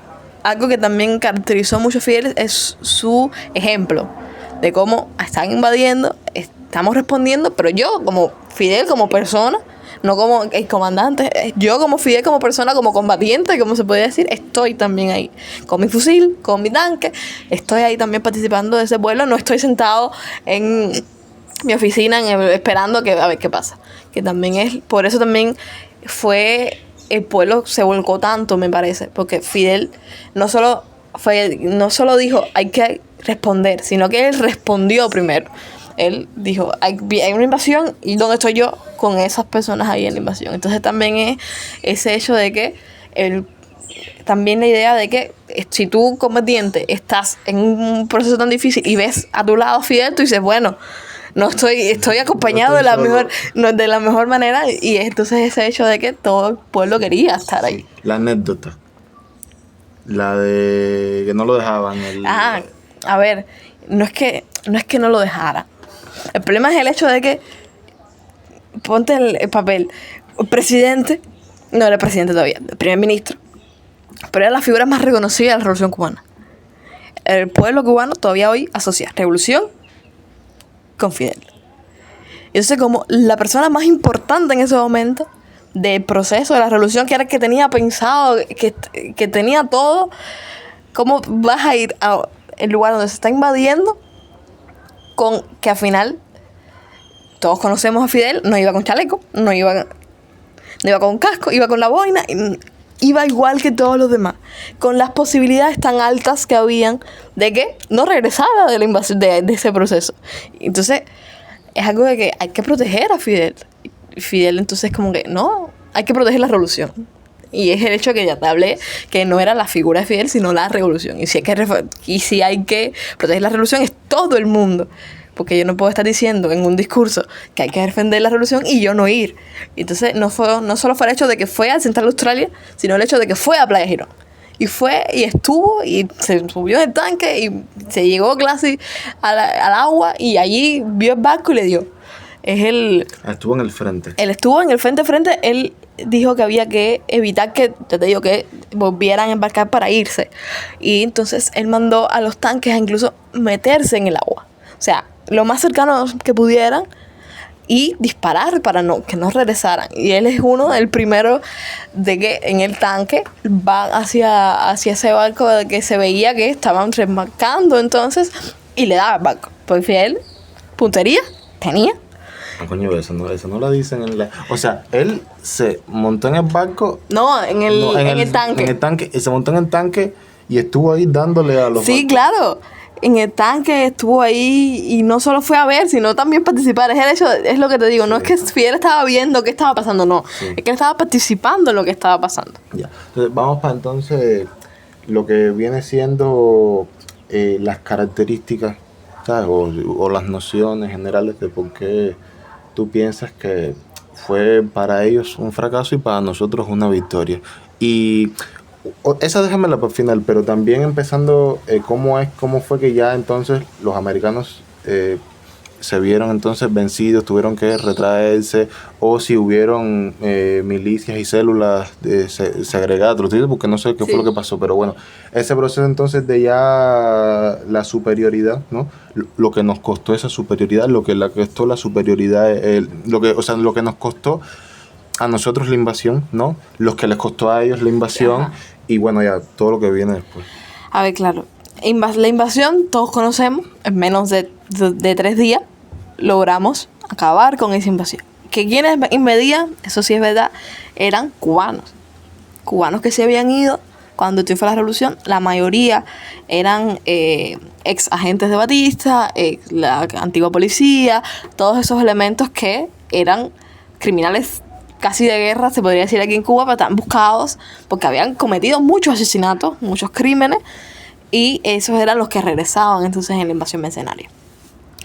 algo que también caracterizó mucho a Fidel es su ejemplo de cómo están invadiendo, estamos respondiendo, pero yo como Fidel como persona, no como el comandante, yo como Fidel como persona, como combatiente, como se podría decir, estoy también ahí, con mi fusil, con mi tanque, estoy ahí también participando de ese vuelo, no estoy sentado en mi oficina esperando a ver qué pasa, que también es, por eso también fue, el pueblo se volcó tanto, me parece, porque Fidel no solo dijo hay que responder, sino que él respondió primero. Él dijo, hay una invasión, y ¿dónde estoy yo? Con esas personas ahí en la invasión. Entonces también es ese hecho de que también la idea de que si tú combatiente estás en un proceso tan difícil y ves a tu lado Fidel, tú dices, bueno, no estoy acompañado de la mejor manera, y entonces ese hecho de que todo el pueblo quería estar ahí. La anécdota, la de que no lo dejaban. A ver, no es que no lo dejara. El problema es el hecho de que, ponte el papel, el presidente, no era presidente todavía, el primer ministro, pero era la figura más reconocida de la Revolución Cubana. El pueblo cubano todavía hoy asocia revolución con Fidel. Entonces, como la persona más importante en ese momento del proceso de la revolución, que era el que tenía pensado, que tenía todo, ¿cómo vas a ir al lugar donde se está invadiendo? Con que al final todos conocemos a Fidel, no iba con chaleco, no iba con casco, iba con la boina, iba igual que todos los demás, con las posibilidades tan altas que habían de que no regresara de la invasión, de ese proceso. Entonces es algo de que hay que proteger a Fidel. Fidel entonces como que no, hay que proteger la revolución. Y es el hecho que ya te hablé, que no era la figura de Fidel, sino la revolución. Y si hay que proteger la revolución, es todo el mundo. Porque yo no puedo estar diciendo en un discurso que hay que defender la revolución y yo no ir. Entonces no solo fue el hecho de que fue a Central Australia, sino el hecho de que fue a Playa Girón. Y fue, y estuvo, y se subió en el tanque, y se llegó casi al agua, y allí vio el barco y le dio. Estuvo en el frente. Él estuvo en el frente, él dijo que había que evitar que volvieran a embarcar para irse. Y entonces él mandó a los tanques a incluso meterse en el agua. O sea, lo más cercano que pudieran y disparar para que no regresaran. Y él es el primero de que en el tanque va hacia ese barco de que se veía que estaban remarcando entonces y le daba el barco. Pues él, puntería, tenía. Ah, coño, eso no lo dicen en la... O sea, él se montó en el barco... No, en el tanque. En el tanque, y se montó en el tanque y estuvo ahí dándole a los... Sí, barcos. claro. En el tanque estuvo ahí y no solo fue a ver, sino también participar. Es el hecho, es lo que te digo, no es que Fidel estaba viendo qué estaba pasando, no. Sí. Es que él estaba participando en lo que estaba pasando. Ya. Entonces, vamos para entonces lo que viene siendo las características, ¿sabes? O las nociones generales de por qué tú piensas que fue para ellos un fracaso y para nosotros una victoria. Y esa déjamela para el final, pero también empezando cómo fue que ya entonces los americanos se vieron entonces vencidos, tuvieron que retraerse, o si hubieron milicias y células segregadas, porque no sé qué fue lo que pasó, pero bueno, ese proceso entonces de ya la superioridad, ¿no? Lo que nos costó esa superioridad, lo que costó la superioridad, lo que nos costó a nosotros la invasión, ¿no? Los que les costó a ellos la invasión. Ajá. Y bueno, ya todo lo que viene después. A ver, claro. La invasión, todos conocemos, en menos de 3 días logramos acabar con esa invasión. Que quienes invadían, eso sí es verdad, eran cubanos. Cubanos que se habían ido cuando triunfó la revolución. La mayoría eran ex agentes de Batista, la antigua policía, todos esos elementos que eran criminales casi de guerra, se podría decir aquí en Cuba, pero estaban buscados porque habían cometido muchos asesinatos, muchos crímenes, y esos eran los que regresaban entonces en la invasión mercenaria.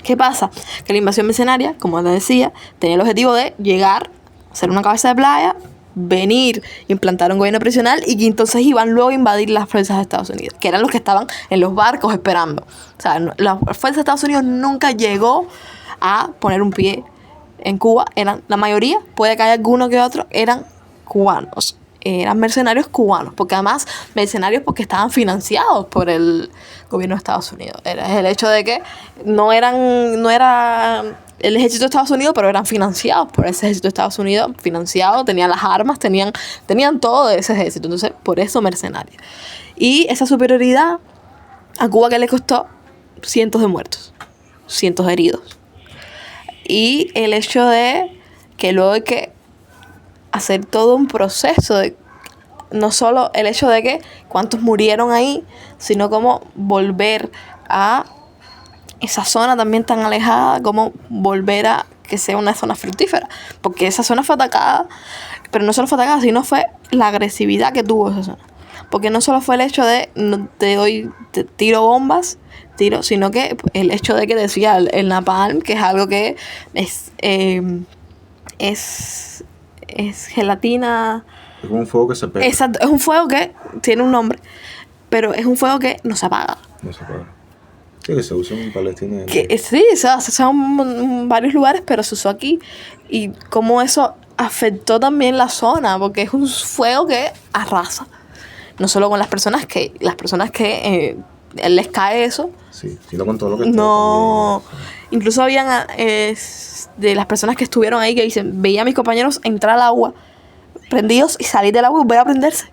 ¿Qué pasa? Que la invasión mercenaria, como les decía, tenía el objetivo de llegar, hacer una cabeza de playa, venir, implantar un gobierno prisional y que entonces iban luego a invadir las fuerzas de Estados Unidos, que eran los que estaban en los barcos esperando. O sea, las fuerzas de Estados Unidos nunca llegó a poner un pie en Cuba. Eran la mayoría, puede que haya alguno que otro, eran cubanos. Eran mercenarios cubanos, porque además mercenarios porque estaban financiados por el gobierno de Estados Unidos. Era el hecho de que no era el ejército de Estados Unidos, pero eran financiados por ese ejército de Estados Unidos, financiados, tenían las armas, tenían todo ese ejército, entonces por eso mercenarios. Y esa superioridad a Cuba, que le costó cientos de muertos, cientos de heridos. Y el hecho de que luego hay que hacer todo un proceso de no solo el hecho de que cuántos murieron ahí, sino cómo volver a esa zona también tan alejada, cómo volver a que sea una zona fructífera, porque esa zona fue atacada, pero no solo fue atacada, sino fue la agresividad que tuvo esa zona, porque no solo fue el hecho de te tiro bombas, sino que el hecho de que decía el napalm, que es algo que es gelatina. Es un fuego que se pega. Exacto, es un fuego que tiene un nombre, pero es un fuego que no se apaga. No se apaga. Sí, que se usa en Palestina. Sí, se usa en varios lugares, pero se usó aquí. Y cómo eso afectó también la zona, porque es un fuego que arrasa. No solo con las personas que les cae eso. Sí, sino con todo lo que no también. Incluso habían de las personas que estuvieron ahí que dicen, veía a mis compañeros entrar al agua prendidos y salir del agua y volver a prenderse.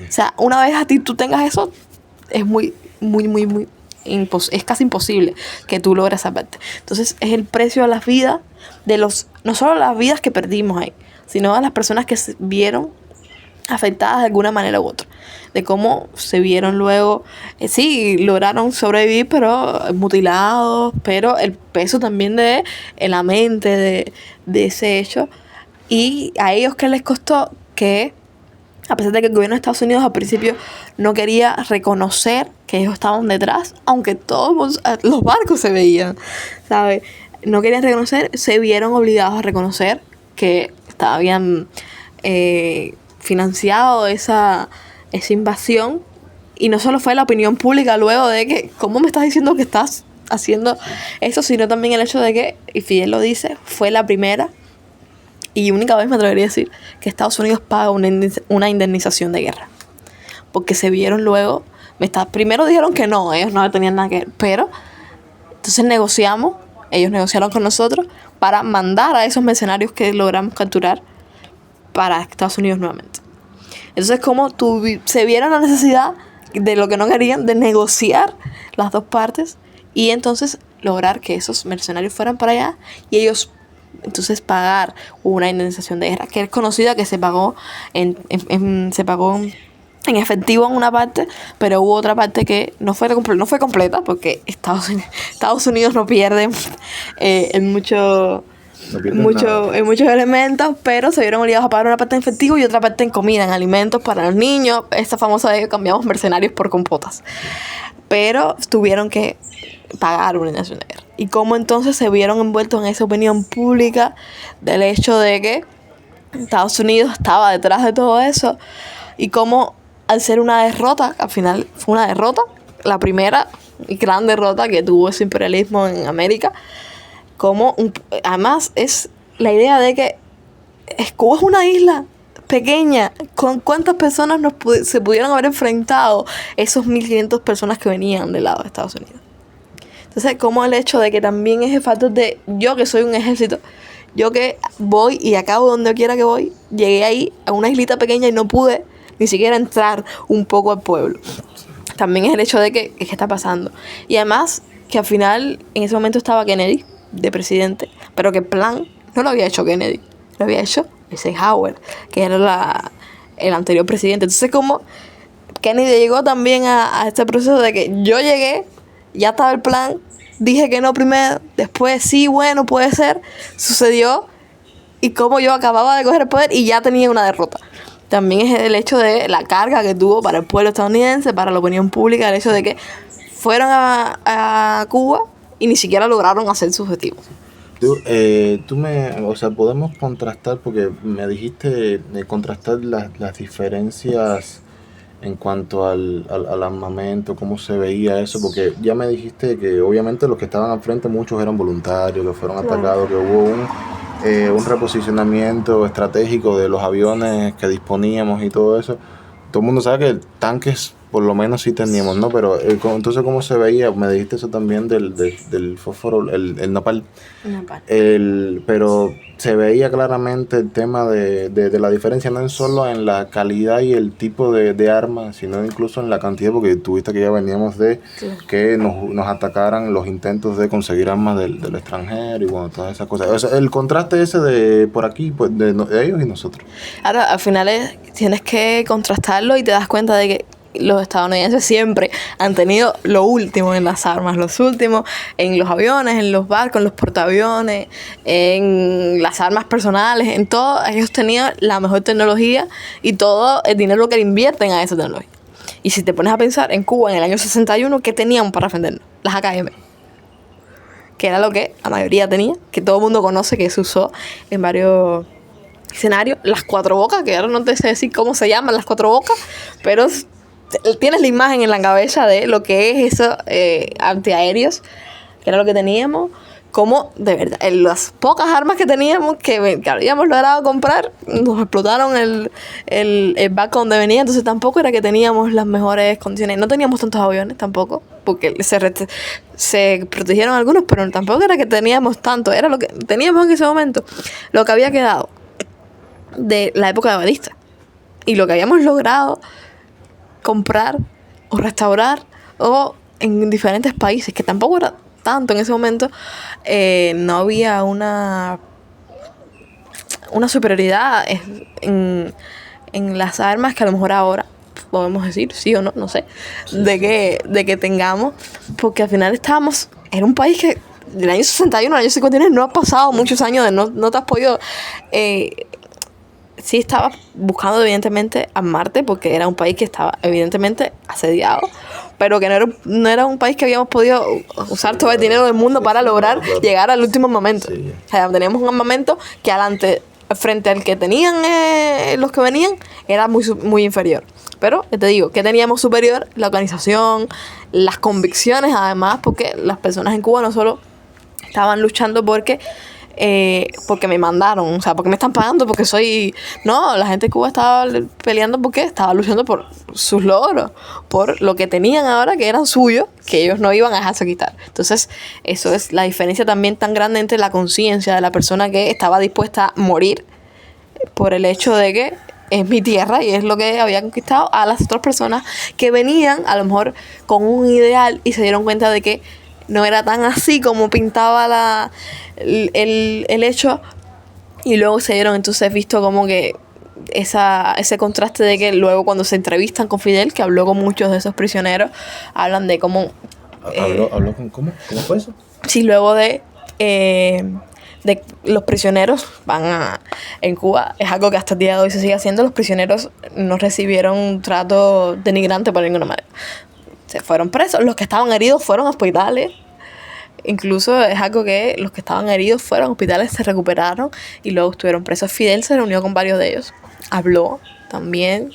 O sea, una vez a ti tú tengas eso, es muy es casi imposible que tú logres salvarte. Entonces es el precio de las vidas no solo las vidas que perdimos ahí, sino a las personas que se vieron afectadas de alguna manera u otra, de cómo se vieron luego, sí, lograron sobrevivir, pero mutilados, pero el peso también de en la mente de ese hecho, y a ellos que les costó que, a pesar de que el gobierno de Estados Unidos al principio no quería reconocer que ellos estaban detrás, aunque todos los barcos se veían, ¿sabes? No querían reconocer, se vieron obligados a reconocer que habían financiado esa invasión. Y no solo fue la opinión pública luego de que, ¿cómo me estás diciendo que estás haciendo eso? Sino también el hecho de que, y Fidel lo dice, fue la primera y única vez, me atrevería a decir, que Estados Unidos paga una indemnización de guerra. Porque se vieron luego, primero dijeron que no, ellos no tenían nada que ver, pero entonces negociamos, ellos negociaron con nosotros para mandar a esos mercenarios que logramos capturar para Estados Unidos nuevamente. Entonces, como se vieron la necesidad de lo que no querían, de negociar las dos partes y entonces lograr que esos mercenarios fueran para allá y ellos entonces pagar una indemnización de guerra que es conocida, que se pagó se pagó en efectivo en una parte, pero hubo otra parte que no fue completa porque Estados Unidos no pierde en muchos elementos, pero se vieron obligados a pagar una parte en efectivo y otra parte en comida, en alimentos para los niños. Esta famosa de cambiamos mercenarios por compotas. Pero tuvieron que pagar una indemnización de guerra. Y cómo entonces se vieron envueltos en esa opinión pública del hecho de que Estados Unidos estaba detrás de todo eso y cómo al ser una derrota, al final fue una derrota, la primera y gran derrota que tuvo ese imperialismo en América, como además es la idea de que Cuba es una isla pequeña, con cuántas personas se pudieron haber enfrentado esos 1.500 personas que venían del lado de Estados Unidos. Entonces, como el hecho de que también es el factor de yo que soy un ejército, yo que voy y acabo donde quiera que voy, llegué ahí a una islita pequeña y no pude ni siquiera entrar un poco al pueblo. También es el hecho de que ¿qué está pasando? Y además que al final en ese momento estaba Kennedy de presidente, pero que el plan no lo había hecho Kennedy, lo había hecho Eisenhower, que era el anterior presidente. Entonces como Kennedy llegó también a este proceso de que yo llegué, ya estaba el plan, dije que no primero, después sí, bueno, puede ser, sucedió, y como yo acababa de coger el poder y ya tenía una derrota. También es el hecho de la carga que tuvo para el pueblo estadounidense, para la opinión pública, el hecho de que fueron a Cuba y ni siquiera lograron hacer sus objetivos. Podemos contrastar, porque me dijiste contrastar las diferencias en cuanto al armamento, cómo se veía eso, porque ya me dijiste que obviamente los que estaban al frente, muchos eran voluntarios, que fueron atacados, que hubo un reposicionamiento estratégico de los aviones que disponíamos y todo eso. Todo el mundo sabe que tanques por lo menos sí teníamos, ¿no? Pero entonces, ¿cómo se veía? Me dijiste eso también del fósforo, el nopal. Pero se veía claramente el tema de la diferencia, no solo en la calidad y el tipo de armas, sino incluso en la cantidad, porque tuviste que ya veníamos de que nos atacaran los intentos de conseguir armas del extranjero y bueno, todas esas cosas. O sea, el contraste ese de por aquí, pues de ellos y nosotros. Ahora, al final tienes que contrastarlo y te das cuenta de que los estadounidenses siempre han tenido lo último en las armas, los últimos en los aviones, en los barcos, en los portaaviones, en las armas personales, en todo. Ellos tenían la mejor tecnología y todo el dinero que le invierten a esa tecnología. Y si te pones a pensar, en Cuba en el año 61, ¿qué teníamos para defendernos? Las AKM, que era lo que la mayoría tenía, que todo el mundo conoce, que se usó en varios escenarios. Las cuatro bocas, que ahora no te sé decir cómo se llaman las cuatro bocas, pero tienes la imagen en la cabeza de lo que es esos antiaéreos, que era lo que teníamos, como de verdad, en las pocas armas que teníamos, que habíamos logrado comprar, nos explotaron el barco donde venía, entonces tampoco era que teníamos las mejores condiciones, no teníamos tantos aviones tampoco, porque se protegieron algunos, pero tampoco era que teníamos tanto, era lo que teníamos en ese momento, lo que había quedado de la época de Batista, y lo que habíamos logrado comprar o restaurar o en diferentes países, que tampoco era tanto en ese momento. No había una superioridad en las armas que a lo mejor ahora podemos decir, sí o no, no sé, de que tengamos, porque al final era un país que del año 61 al año 59 no ha pasado muchos años de no te has podido sí estaba buscando evidentemente a Marte, porque era un país que estaba evidentemente asediado, pero que no era un país que habíamos podido usar todo el dinero del mundo para lograr llegar al último momento. Sí. O sea, teníamos un armamento que frente al que tenían los que venían, era muy, muy inferior. Pero, te digo, que teníamos superior la organización, las convicciones además, porque las personas en Cuba no solo estaban luchando porque porque me mandaron, o sea, porque me están pagando, porque soy... No, la gente de Cuba estaba peleando porque estaba luchando por sus logros, por lo que tenían ahora que eran suyos, que ellos no iban a dejarse quitar. Entonces, eso es la diferencia también tan grande entre la conciencia de la persona que estaba dispuesta a morir por el hecho de que es mi tierra y es lo que había conquistado, a las otras personas que venían a lo mejor con un ideal y se dieron cuenta de que no era tan así como pintaba el hecho, y luego se dieron entonces visto como que ese contraste de que luego cuando se entrevistan con Fidel, que habló con muchos de esos prisioneros, hablan de cómo... ¿Habló con cómo? ¿Cómo fue eso? Sí, luego de los prisioneros en Cuba, es algo que hasta el día de hoy se sigue haciendo, los prisioneros no recibieron un trato denigrante por ninguna manera. Se fueron presos, los que estaban heridos fueron a hospitales, incluso es algo que los que estaban heridos fueron a hospitales, se recuperaron y luego estuvieron presos. Fidel se reunió con varios de ellos, habló también,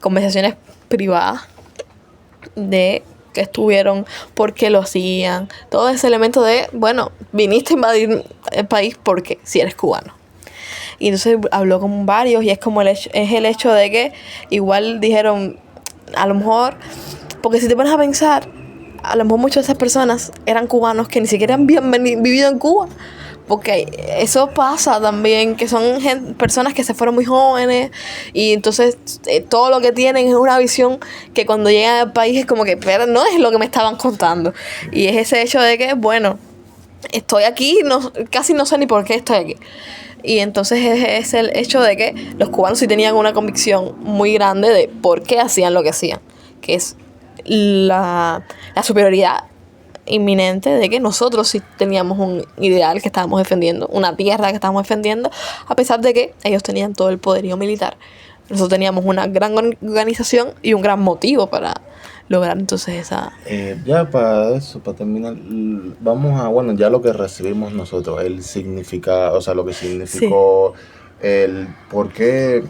conversaciones privadas de que estuvieron, por qué lo hacían, todo ese elemento de, bueno, viniste a invadir el país porque si eres cubano. Y entonces habló con varios y es como el hecho de que igual dijeron, a lo mejor, porque si te pones a pensar, a lo mejor muchas de esas personas eran cubanos que ni siquiera habían vivido en Cuba. Porque eso pasa también, que son personas que se fueron muy jóvenes y entonces todo lo que tienen es una visión que cuando llegan al país es como que, pero no es lo que me estaban contando. Y es ese hecho de que, bueno, estoy aquí, casi no sé ni por qué estoy aquí. Y entonces es el hecho de que los cubanos sí tenían una convicción muy grande de por qué hacían lo que hacían, que es la superioridad inminente de que nosotros sí teníamos un ideal que estábamos defendiendo, una tierra que estábamos defendiendo, a pesar de que ellos tenían todo el poderío militar. Nosotros teníamos una gran organización y un gran motivo para lograr entonces esa... Ya para eso, para terminar, vamos a, bueno, ya lo que recibimos nosotros, el significado, o sea, lo que significó, sí, el por qué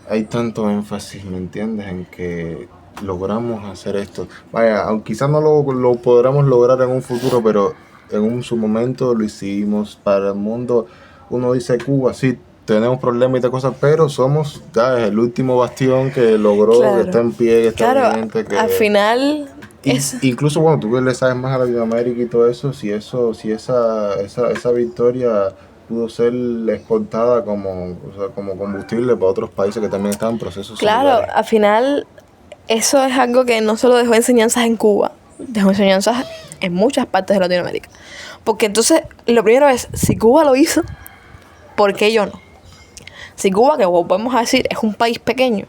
hay tanto énfasis, ¿me entiendes?, en que logramos hacer esto. Vaya, aunque quizás no lo podamos lograr en un futuro, pero en su momento lo hicimos para el mundo. Uno dice Cuba, sí, tenemos problemas y de cosas, pero somos el último bastión que logró, claro, que está en pie, que está vigente, que al final incluso bueno, tú que le sabes más a Latinoamérica y todo eso, si esa victoria pudo ser exportada como combustible para otros países que también estaban en procesos similares. Claro, al final eso es algo que no solo dejó enseñanzas en Cuba, dejó enseñanzas en muchas partes de Latinoamérica. Porque entonces, lo primero es, si Cuba lo hizo, ¿por qué yo no? Si Cuba, que podemos decir, es un país pequeño,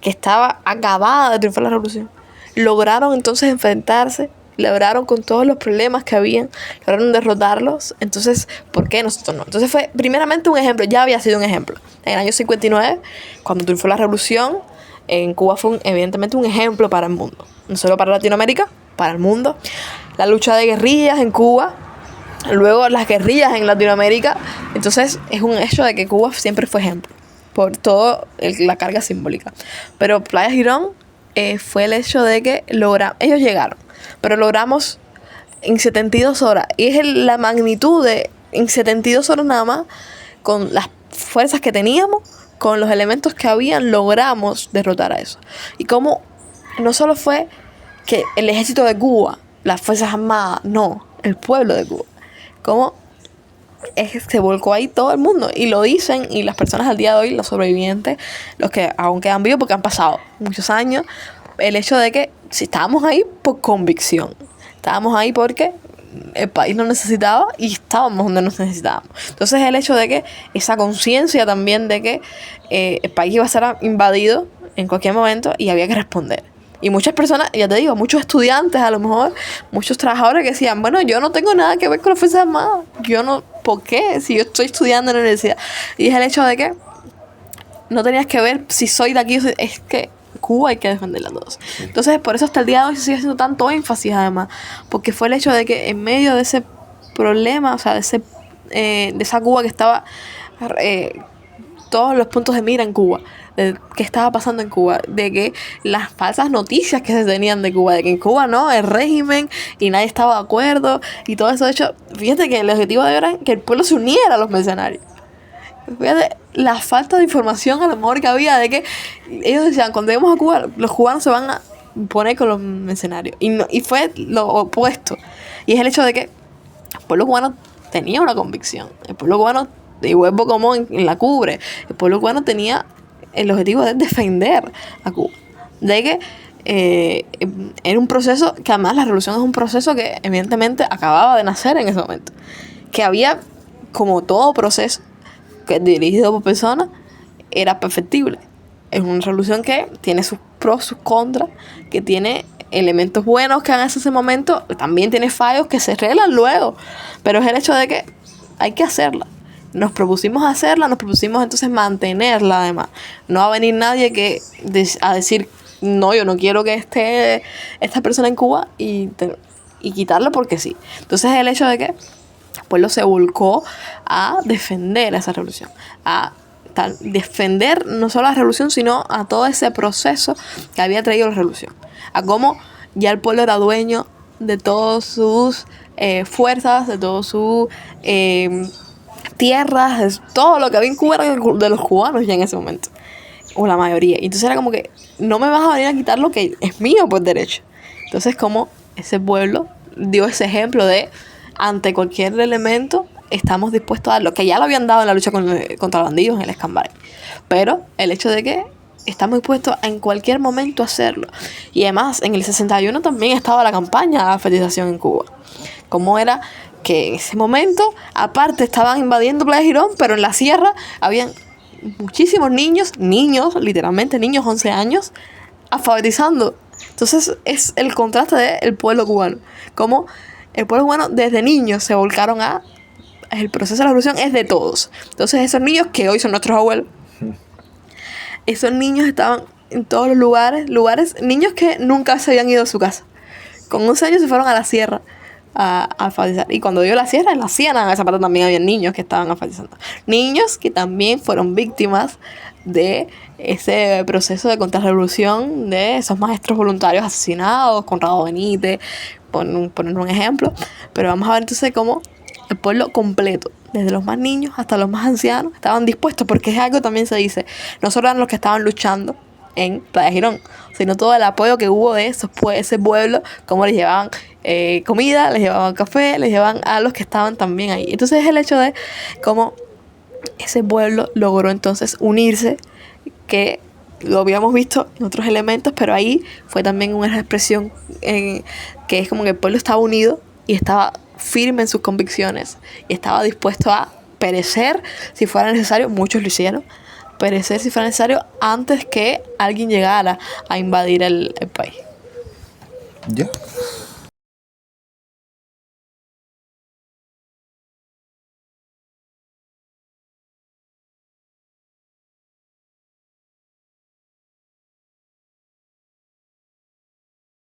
que estaba acabada de triunfar la revolución, lograron entonces enfrentarse, lograron con todos los problemas que habían, lograron derrotarlos, entonces, ¿por qué nosotros no? Entonces fue primeramente un ejemplo, ya había sido un ejemplo. En el año 59, cuando triunfó la revolución, en Cuba fue evidentemente un ejemplo para el mundo. No solo para Latinoamérica, para el mundo. La lucha de guerrillas en Cuba, luego las guerrillas en Latinoamérica. Entonces es un hecho de que Cuba siempre fue ejemplo, por toda la carga simbólica. Pero Playa Girón fue el hecho de que ellos llegaron, pero logramos en 72 horas. Y es la magnitud de, en 72 horas nada más, con las fuerzas que teníamos, con los elementos que habían, logramos derrotar a eso. Y como no solo fue que el ejército de Cuba, las fuerzas armadas, no, el pueblo de Cuba, como se volcó ahí todo el mundo, y lo dicen, y las personas al día de hoy, los sobrevivientes, los que aún quedan vivos porque han pasado muchos años, el hecho de que si estábamos ahí por convicción, estábamos ahí porque el país nos necesitaba y estábamos donde nos necesitábamos. Entonces el hecho de que esa conciencia también de que el país iba a ser invadido en cualquier momento y había que responder. Y muchas personas, ya te digo, muchos estudiantes a lo mejor, muchos trabajadores que decían, bueno, yo no tengo nada que ver con las Fuerzas Armadas. Yo no, ¿por qué? Si yo estoy estudiando en la universidad. Y es el hecho de que no tenías que ver si soy de aquí, es que Cuba hay que defenderla a todos. Entonces, por eso hasta el día de hoy se sigue haciendo tanto énfasis, además, porque fue el hecho de que en medio de ese problema, o sea, de esa Cuba que estaba todos los puntos de mira en Cuba, de qué estaba pasando en Cuba, de que las falsas noticias que se tenían de Cuba, de que en Cuba no, el régimen y nadie estaba de acuerdo y todo eso. De hecho, fíjate que el objetivo de ahora era que el pueblo se uniera a los mercenarios. Fíjate la falta de información a lo mejor que había, de que ellos decían, cuando lleguemos a Cuba, los cubanos se van a poner con los mercenarios. Y fue lo opuesto. Y es el hecho de que el pueblo cubano tenía una convicción. El pueblo cubano, y vuelvo como en la cubre, el pueblo cubano tenía el objetivo de defender a Cuba. De que era un proceso, que además la revolución es un proceso que evidentemente acababa de nacer en ese momento. Que había, como todo proceso, que dirigido por personas, era perfectible. Es una revolución que tiene sus pros, sus contras, que tiene elementos buenos que han hecho en ese momento, también tiene fallos que se arreglan luego, pero es el hecho de que hay que hacerla. Nos propusimos hacerla, nos propusimos entonces mantenerla además. No va a venir nadie a decir, no, yo no quiero que esté esta persona en Cuba y quitarlo porque sí. Entonces es el hecho de que el pueblo se volcó a defender esa revolución, a defender no solo la revolución, sino a todo ese proceso que había traído la revolución, a cómo ya el pueblo era dueño de todas sus fuerzas, de todas sus tierras, de todo lo que había en Cuba era de los cubanos ya en ese momento, o la mayoría. Y entonces era como que no me vas a venir a quitar lo que es mío por derecho. Entonces como ese pueblo dio ese ejemplo de, ante cualquier elemento, estamos dispuestos a dar lo que ya lo habían dado en la lucha contra los bandidos en el Escambray. Pero el hecho de que estamos dispuestos en cualquier momento a hacerlo. Y además, en el 61 también estaba la campaña de alfabetización en Cuba. Como era que en ese momento, aparte, estaban invadiendo Playa Girón, pero en la sierra habían muchísimos niños, literalmente niños, 11 años, alfabetizando. Entonces, es el contraste del pueblo cubano. Como el pueblo cubano desde niños se volcaron a... El proceso de la revolución es de todos. Entonces esos niños que hoy son nuestros abuelos, esos niños estaban en todos los lugares, niños que nunca se habían ido a su casa. Con 11 años se fueron a la sierra a alfabetizar. Y cuando dio la sierra, en la Ciénaga, en esa parte también había niños que estaban alfabetizando. Niños que también fueron víctimas de ese proceso de contrarrevolución, de esos maestros voluntarios asesinados, Conrado Benítez, poner un ejemplo. Pero vamos a ver entonces cómo el pueblo completo, desde los más niños hasta los más ancianos, estaban dispuestos, porque es algo también se dice, no solo eran los que estaban luchando en Playa Girón, sino todo el apoyo que hubo de ese pueblo, cómo les llevaban comida, les llevaban café, les llevaban a los que estaban también ahí. Entonces es el hecho de cómo ese pueblo logró entonces unirse, que lo habíamos visto en otros elementos, pero ahí fue también una expresión que es como que el pueblo estaba unido y estaba firme en sus convicciones y estaba dispuesto a perecer si fuera necesario. Muchos lo hicieron, perecer si fuera necesario antes que alguien llegara a invadir el país. Ya.